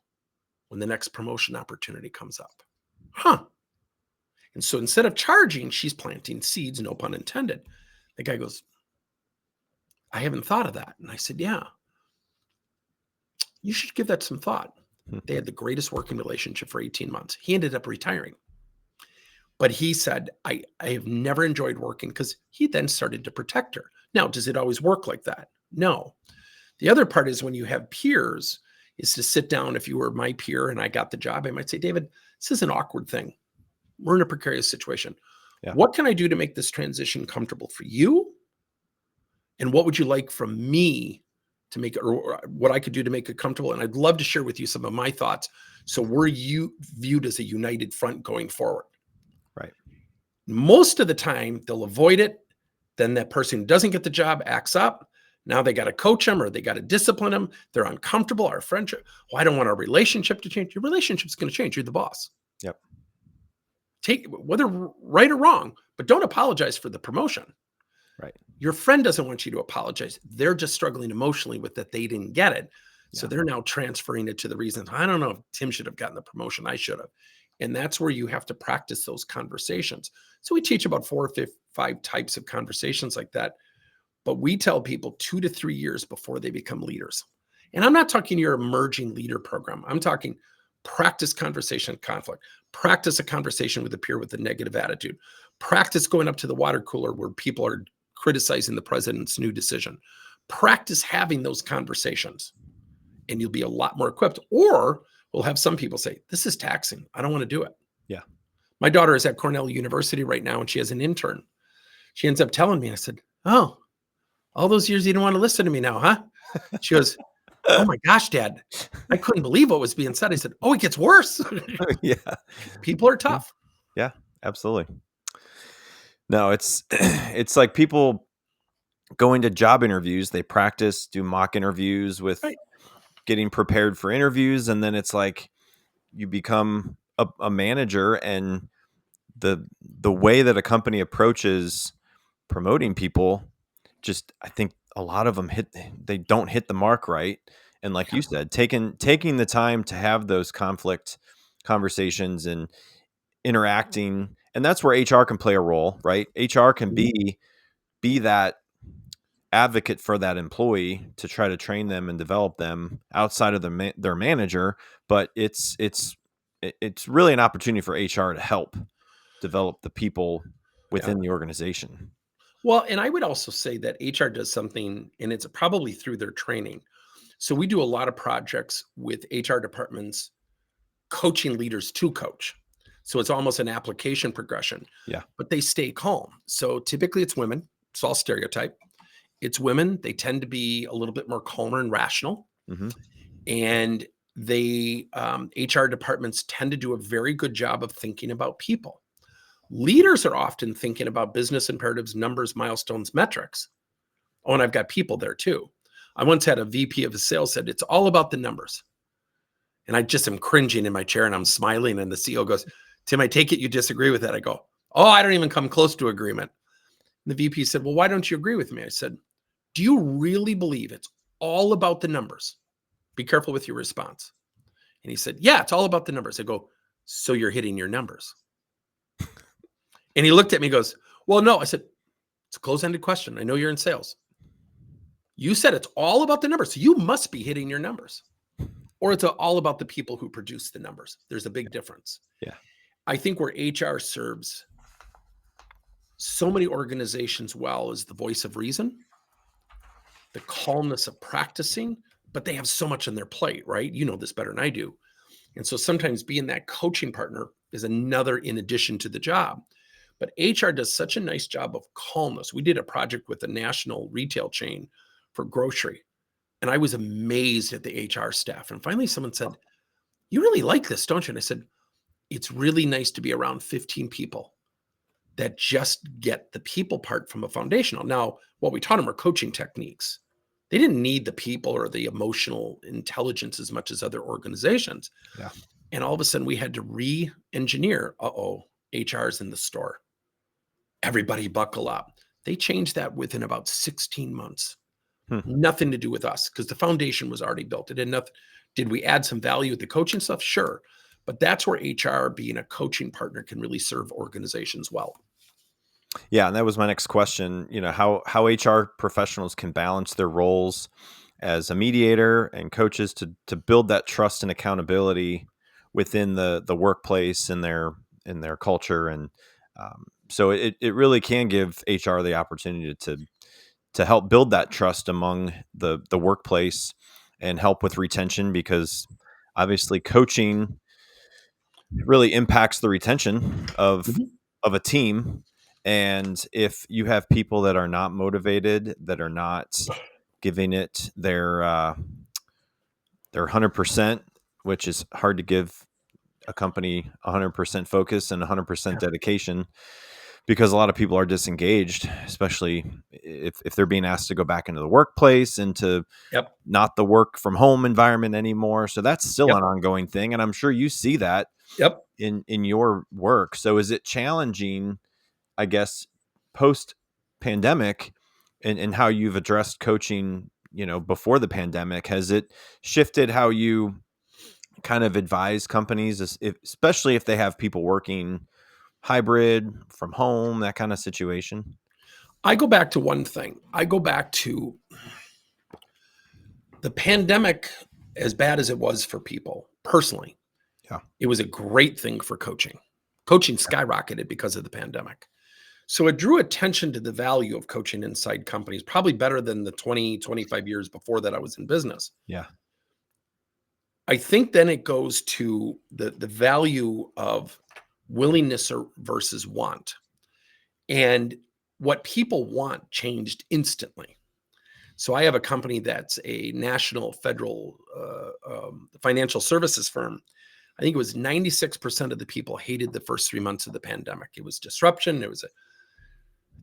Speaker 2: when the next promotion opportunity comes up. Huh. And so instead of charging, she's planting seeds, no pun intended. The guy goes, I haven't thought of that. And I said, yeah, you should give that some thought. They had the greatest working relationship for 18 months. He ended up retiring. But he said, I have never enjoyed working, because he then started to protect her. Now, does it always work like that? No. The other part is when you have peers, is to sit down. If you were my peer and I got the job, I might say, David, this is an awkward thing. We're in a precarious situation.
Speaker 1: Yeah.
Speaker 2: What can I do to make this transition comfortable for you? And what would you like from me to make it, or what I could do to make it comfortable? And I'd love to share with you some of my thoughts. So we're viewed as a united front going forward.
Speaker 1: Right.
Speaker 2: Most of the time they'll avoid it. Then that person doesn't get the job, acts up. Now they got to coach them, or they got to discipline them. They're uncomfortable. Our friendship. Well, I don't want our relationship to change. Your relationship's going to change. You're the boss.
Speaker 1: Yep.
Speaker 2: Take whether right or wrong, but don't apologize for the promotion.
Speaker 1: Right.
Speaker 2: Your friend doesn't want you to apologize. They're just struggling emotionally with that. They didn't get it. So they're now transferring it to the reasons. I don't know if Tim should have gotten the promotion. I should have. And that's where you have to practice those conversations. So we teach about 4 or 5 types of conversations like that. But we tell people 2 to 3 years before they become leaders. And I'm not talking your emerging leader program. I'm talking practice conversation conflict. Practice a conversation with a peer with a negative attitude. Practice going up to the water cooler where people are criticizing the president's new decision. Practice having those conversations, and you'll be a lot more equipped. Or we'll have some people say, this is taxing. I don't want to do it.
Speaker 1: Yeah.
Speaker 2: My daughter is at Cornell University right now, and she has an intern. She ends up telling me, I said, oh, all those years you didn't want to listen to me now, huh? She goes, oh my gosh, Dad, I couldn't believe what was being said. I said, oh, it gets worse.
Speaker 1: Yeah.
Speaker 2: People are tough.
Speaker 1: Yeah, absolutely. No, it's it's like people going to job interviews, they practice, do mock interviews with
Speaker 2: Right.
Speaker 1: getting prepared for interviews, and then it's like you become a manager, and the way that a company approaches promoting people, just I think a lot of them they don't hit the mark right. And like you said, taking the time to have those conflict conversations and interacting, and that's where HR can play a role, right? HR can be that advocate for that employee to try to train them and develop them outside of their manager, but it's really an opportunity for HR to help develop the people within the organization.
Speaker 2: Well, and I would also say that HR does something, and it's probably through their training. So we do a lot of projects with HR departments coaching leaders to coach. So it's almost an application progression.
Speaker 1: Yeah.
Speaker 2: But they stay calm. So typically it's women. It's all stereotype. It's women. They tend to be a little bit more calmer and rational.
Speaker 1: Mm-hmm.
Speaker 2: And they HR departments tend to do a very good job of thinking about people. Leaders are often thinking about business imperatives, numbers, milestones, metrics. Oh, and I've got people there too. I once had a VP of sales said, it's all about the numbers. And I just am cringing in my chair and I'm smiling. And the CEO goes, Tim, I take it you disagree with that. I go, oh, I don't even come close to agreement. And the VP said, well, why don't you agree with me? I said, do you really believe it's all about the numbers? Be careful with your response. And he said, yeah, it's all about the numbers. I go, so you're hitting your numbers. And he looked at me and goes, well, no. I said, it's a closed-ended question. I know you're in sales. You said it's all about the numbers. So you must be hitting your numbers. Or it's all about the people who produce the numbers. There's a big difference.
Speaker 1: Yeah.
Speaker 2: I think where HR serves so many organizations well is the voice of reason, the calmness of practicing, but they have so much on their plate, right? You know this better than I do. And so sometimes being that coaching partner is another in addition to the job. But HR does such a nice job of calmness. We did a project with a national retail chain for grocery, and I was amazed at the HR staff. And finally someone said, you really like this, don't you? And I said, it's really nice to be around 15 people that just get the people part from a foundational. Now, what we taught them are coaching techniques. They didn't need the people or the emotional intelligence as much as other organizations.
Speaker 1: Yeah.
Speaker 2: And all of a sudden we had to re-engineer, HR's in the store. Everybody buckle up. They changed that within about 16 months.
Speaker 1: Hmm.
Speaker 2: Nothing to do with us because the foundation was already built. It had nothing. Did we add some value with the coaching stuff? Sure. But that's where HR, being a coaching partner, can really serve organizations well.
Speaker 1: Yeah, and that was my next question. How HR professionals can balance their roles as a mediator and coaches to build that trust and accountability within the workplace and their culture, and so it really can give HR the opportunity to help build that trust among the workplace and help with retention, because obviously coaching really impacts the retention
Speaker 2: Mhm.
Speaker 1: of a team. And if you have people that are not motivated, that are not giving it their 100%, which is hard to give a company 100% focus and 100%
Speaker 2: Yeah.
Speaker 1: dedication, because a lot of people are disengaged, especially if they're being asked to go back into the workplace, into
Speaker 2: Yep.
Speaker 1: not the work from home environment anymore. So that's still
Speaker 2: Yep.
Speaker 1: an ongoing thing, and I'm sure you see that
Speaker 2: Yep.
Speaker 1: in your work. So is it challenging, I guess, post pandemic, and how you've addressed coaching, before the pandemic? Has it shifted how you kind of advise companies, especially if they have people working hybrid from home, that kind of situation?
Speaker 2: I go back to one thing. I go back to the pandemic, as bad as it was for people personally.
Speaker 1: Yeah.
Speaker 2: It was a great thing for coaching. Coaching skyrocketed because of the pandemic. So it drew attention to the value of coaching inside companies, probably better than the 20, 25 years before that I was in business.
Speaker 1: Yeah.
Speaker 2: I think then it goes to the value of willingness versus want. And what people want changed instantly. So I have a company that's a national federal financial services firm. I think it was 96% of the people hated the first 3 months of the pandemic. It was disruption. It was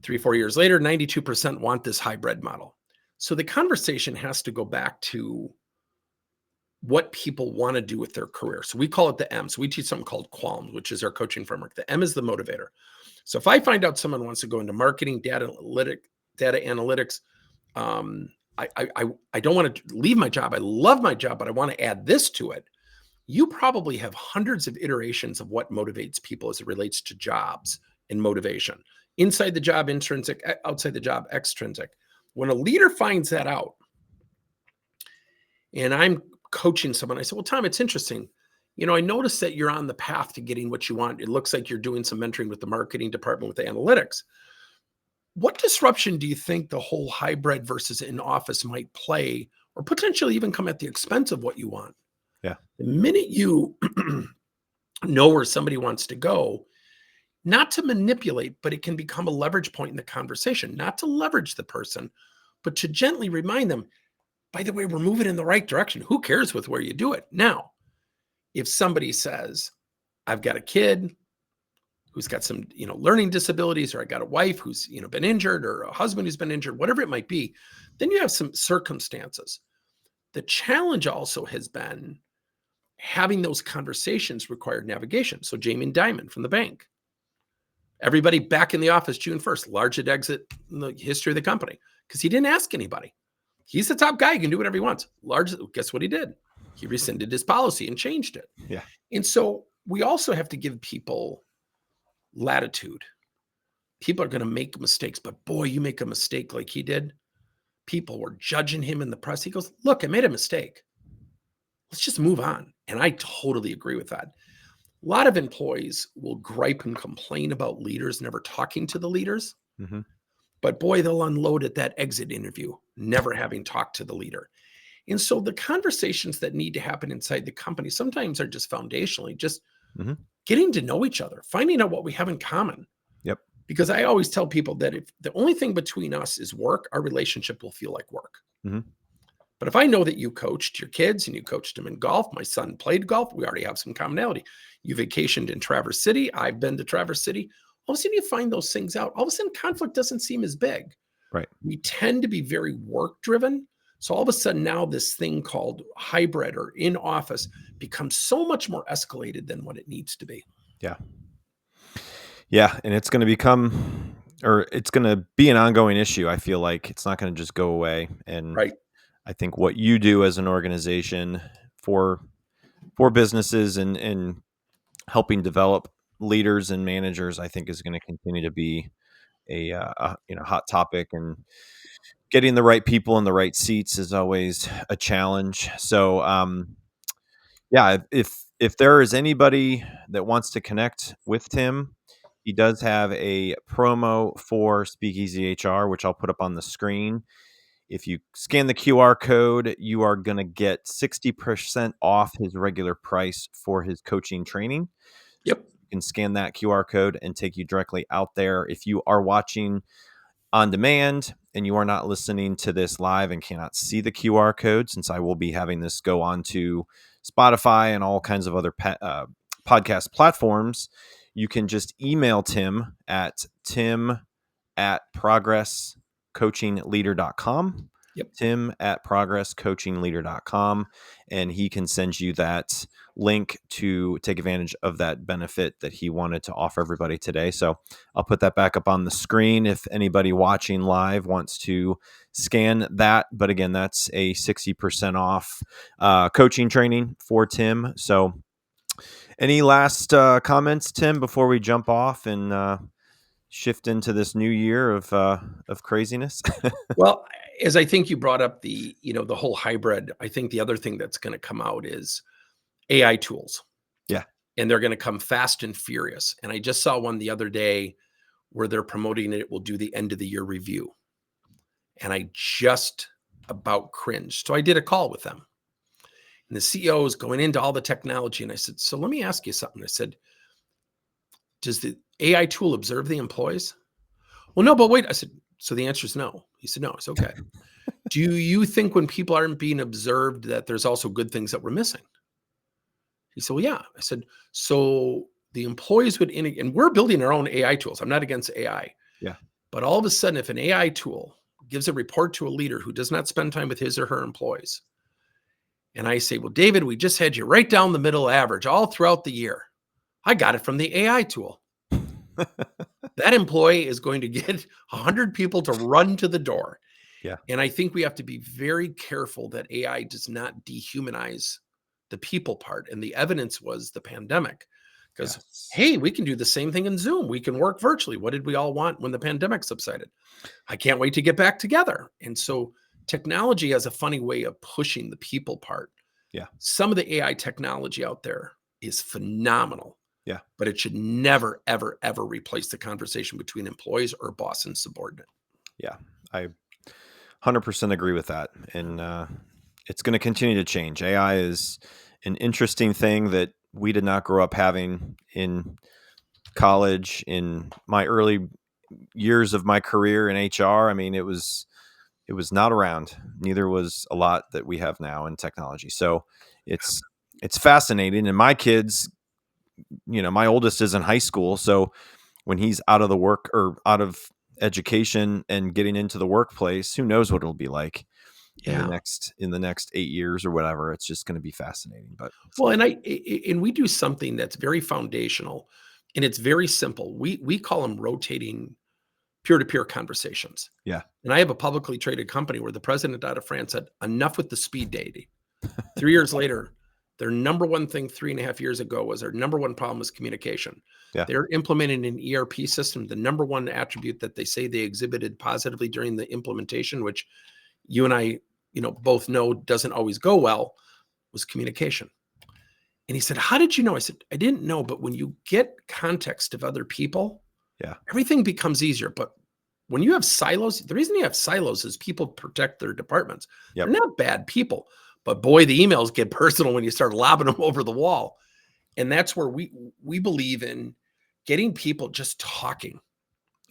Speaker 2: 3, 4 years later, 92% want this hybrid model. So the conversation has to go back to what people want to do with their career. So we call it the M. So we teach something called QUALMS, which is our coaching framework. The M is the motivator. So if I find out someone wants to go into marketing, data analytics, um, I don't want to leave my job. I love my job, but I want to add this to it. You probably have hundreds of iterations of what motivates people as it relates to jobs and motivation. Inside the job, intrinsic; outside the job, extrinsic. When a leader finds that out, and I'm coaching someone, I said, well, Tom, it's interesting. I noticed that you're on the path to getting what you want. It looks like you're doing some mentoring with the marketing department, with the analytics. What disruption do you think the whole hybrid versus in office might play, or potentially even come at the expense of what you want?
Speaker 1: Yeah.
Speaker 2: The minute you know where somebody wants to go, not to manipulate, but it can become a leverage point in the conversation, not to leverage the person, but to gently remind them, by the way, we're moving in the right direction. Who cares with where you do it? Now, if somebody says, I've got a kid who's got some, learning disabilities, or I got a wife who's, been injured, or a husband who's been injured, whatever it might be, then you have some circumstances. The challenge also has been having those conversations required navigation. So Jamie Dimon from the bank, everybody back in the office June 1st, largest exit in the history of the company, because he didn't ask anybody. He's the top guy. He can do whatever he wants. Guess what he did? He rescinded his policy and changed it.
Speaker 1: Yeah.
Speaker 2: And so we also have to give people latitude. People are going to make mistakes, but boy, you make a mistake like he did. People were judging him in the press. He goes, look, I made a mistake. Let's just move on. And I totally agree with that. A lot of employees will gripe and complain about leaders never talking to the leaders.
Speaker 1: Mm-hmm.
Speaker 2: But boy, they'll unload at that exit interview, never having talked to the leader. And so the conversations that need to happen inside the company sometimes are just foundationally, just
Speaker 1: Mm-hmm.
Speaker 2: getting to know each other, finding out what we have in common.
Speaker 1: Yep.
Speaker 2: Because I always tell people that if the only thing between us is work, our relationship will feel like work.
Speaker 1: Mm-hmm.
Speaker 2: But if I know that you coached your kids and you coached them in golf, my son played golf, we already have some commonality. You vacationed in Traverse City, I've been to Traverse City. All of a sudden you find those things out. All of a sudden conflict doesn't seem as big.
Speaker 1: Right.
Speaker 2: We tend to be very work driven. So all of a sudden now this thing called hybrid or in office becomes so much more escalated than what it needs to be.
Speaker 1: Yeah. Yeah. And it's going to become or it's going to be an ongoing issue. I feel like it's not going to just go away. And
Speaker 2: Right.
Speaker 1: I think what you do as an organization for businesses and helping develop leaders and managers, I think is going to continue to be a hot topic, and getting the right people in the right seats is always a challenge. So yeah, if there is anybody that wants to connect with Tim, he does have a promo for Speakeasy HR, which I'll put up on the screen. If you scan the QR code, you are going to get 60% off his regular price for his coaching training. So
Speaker 2: Yep.
Speaker 1: you can scan that QR code and take you directly out there. If you are watching on demand and you are not listening to this live and cannot see the QR code, since I will be having this go on to Spotify and all kinds of other podcast platforms, you can just email Tim at tim@progresscoachingleader.com.
Speaker 2: Yep.
Speaker 1: tim@progresscoachingleader.com, and he can send you that link to take advantage of that benefit that he wanted to offer everybody today. So I'll put that back up on the screen if anybody watching live wants to scan that. But again, that's a 60% off coaching training for Tim. So any last comments, Tim, before we jump off and shift into this new year of craziness?
Speaker 2: Well, as I think you brought up the whole hybrid, I think the other thing that's going to come out is AI tools.
Speaker 1: Yeah.
Speaker 2: And they're going to come fast and furious. And I just saw one the other day where they're promoting it will do the end of the year review. And I just about cringed. So I did a call with them. And the CEO is going into all the technology. And I said, so let me ask you something. I said, does the AI tool observe the employees? Well, no, but wait. I said, so the answer is no. He said, no, it's okay. Do you think when people aren't being observed that there's also good things that we're missing? He said, well, yeah. I said, so the employees would, and we're building our own AI tools. I'm not against AI.
Speaker 1: Yeah.
Speaker 2: But all of a sudden, if an AI tool gives a report to a leader who does not spend time with his or her employees, and I say, well, David, we just had you right down the middle average all throughout the year. I got it from the AI tool. That employee is going to get 100 people to run to the door.
Speaker 1: Yeah.
Speaker 2: And I think we have to be very careful that AI does not dehumanize the people part. And the evidence was the pandemic. Because,
Speaker 1: Yes.
Speaker 2: hey, we can do the same thing in Zoom. We can work virtually. What did we all want when the pandemic subsided? I can't wait to get back together. And so technology has a funny way of pushing the people part.
Speaker 1: Yeah.
Speaker 2: Some of the AI technology out there is phenomenal.
Speaker 1: Yeah.
Speaker 2: But it should never, ever, ever replace the conversation between employees or boss and subordinate.
Speaker 1: Yeah. I 100% agree with that. And it's going to continue to change. AI is an interesting thing that we did not grow up having in college. In my early years of my career in HR, I mean, it was not around. Neither was a lot that we have now in technology. So it's fascinating. And my kids, my oldest is in high school, so when he's out of the work or out of education and getting into the workplace, who knows what it'll be like in the next 8 years or whatever. It's just going to be fascinating. But
Speaker 2: well, and we do something that's very foundational, and it's very simple. We call them rotating peer-to-peer conversations.
Speaker 1: Yeah.
Speaker 2: And I have a publicly traded company where the president out of France said, enough with the speed dating. 3 years later, their number one thing 3.5 years ago was their number one problem was communication.
Speaker 1: Yeah.
Speaker 2: They're implementing an ERP system. The number one attribute that they say they exhibited positively during the implementation, which you and I, both know doesn't always go well, was communication. And he said, how did you know? I said, I didn't know, but when you get context of other people,
Speaker 1: yeah,
Speaker 2: everything becomes easier. But when you have silos, the reason you have silos is people protect their departments.
Speaker 1: Yep.
Speaker 2: They're not bad people, but boy, the emails get personal when you start lobbing them over the wall. And that's where we believe in getting people just talking.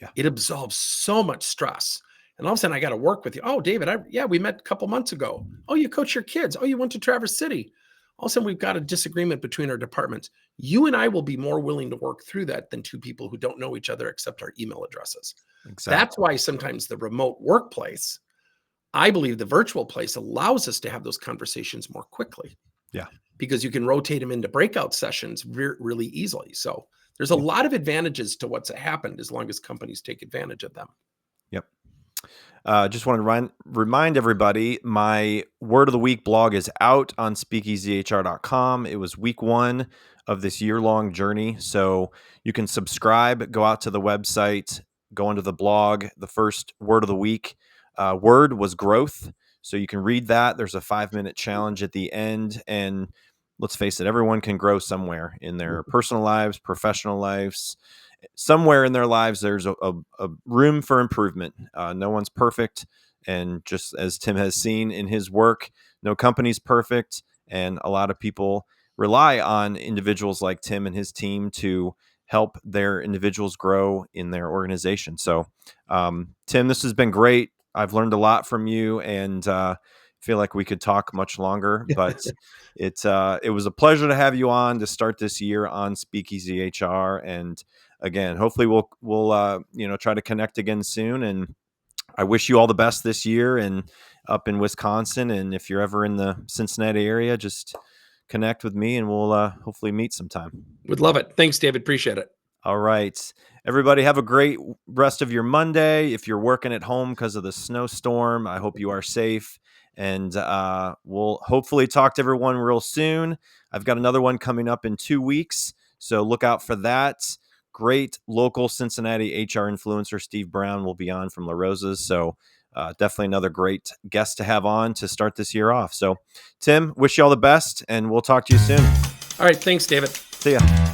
Speaker 1: Yeah.
Speaker 2: It absolves so much stress. And all of a sudden I got to work with you. Oh, David, we met a couple months ago. Oh, you coach your kids. Oh, you went to Traverse City. All of a sudden we've got a disagreement between our departments. You and I will be more willing to work through that than two people who don't know each other except our email addresses.
Speaker 1: exactly.
Speaker 2: That's why sometimes the remote workplace, I believe the virtual place allows us to have those conversations more quickly.
Speaker 1: Yeah.
Speaker 2: Because you can rotate them into breakout sessions really easily. So There's a lot of advantages to what's happened as long as companies take advantage of them.
Speaker 1: Yep. Just want to remind everybody, my Word of the Week blog is out on speakeasyhr.com. It was week 1 of this year-long journey. So you can subscribe, go out to the website, go into the blog. The first word of the week word was growth. So you can read that. There's a 5-minute challenge at the end. And let's face it, everyone can grow somewhere in their personal lives, professional lives. Somewhere in their lives, there's a room for improvement. No one's perfect. And just as Tim has seen in his work, no company's perfect. And a lot of people rely on individuals like Tim and his team to help their individuals grow in their organization. So, Tim, this has been great. I've learned a lot from you, and feel like we could talk much longer, but it was a pleasure to have you on to start this year on Speakeasy HR. And again, hopefully we'll try to connect again soon. And I wish you all the best this year and up in Wisconsin. And if you're ever in the Cincinnati area, just connect with me and we'll hopefully meet sometime.
Speaker 2: Would love it. Thanks, David. Appreciate it.
Speaker 1: All right. Everybody have a great rest of your Monday. If you're working at home because of the snowstorm, I hope you are safe. And we'll hopefully talk to everyone real soon. I've got another one coming up in 2 weeks, so look out for that. Great local Cincinnati HR influencer, Steve Brown, will be on from La Rosa's. So definitely another great guest to have on to start this year off. So, Tim, wish you all the best, and we'll talk to you soon.
Speaker 2: All right. Thanks, David.
Speaker 1: See ya.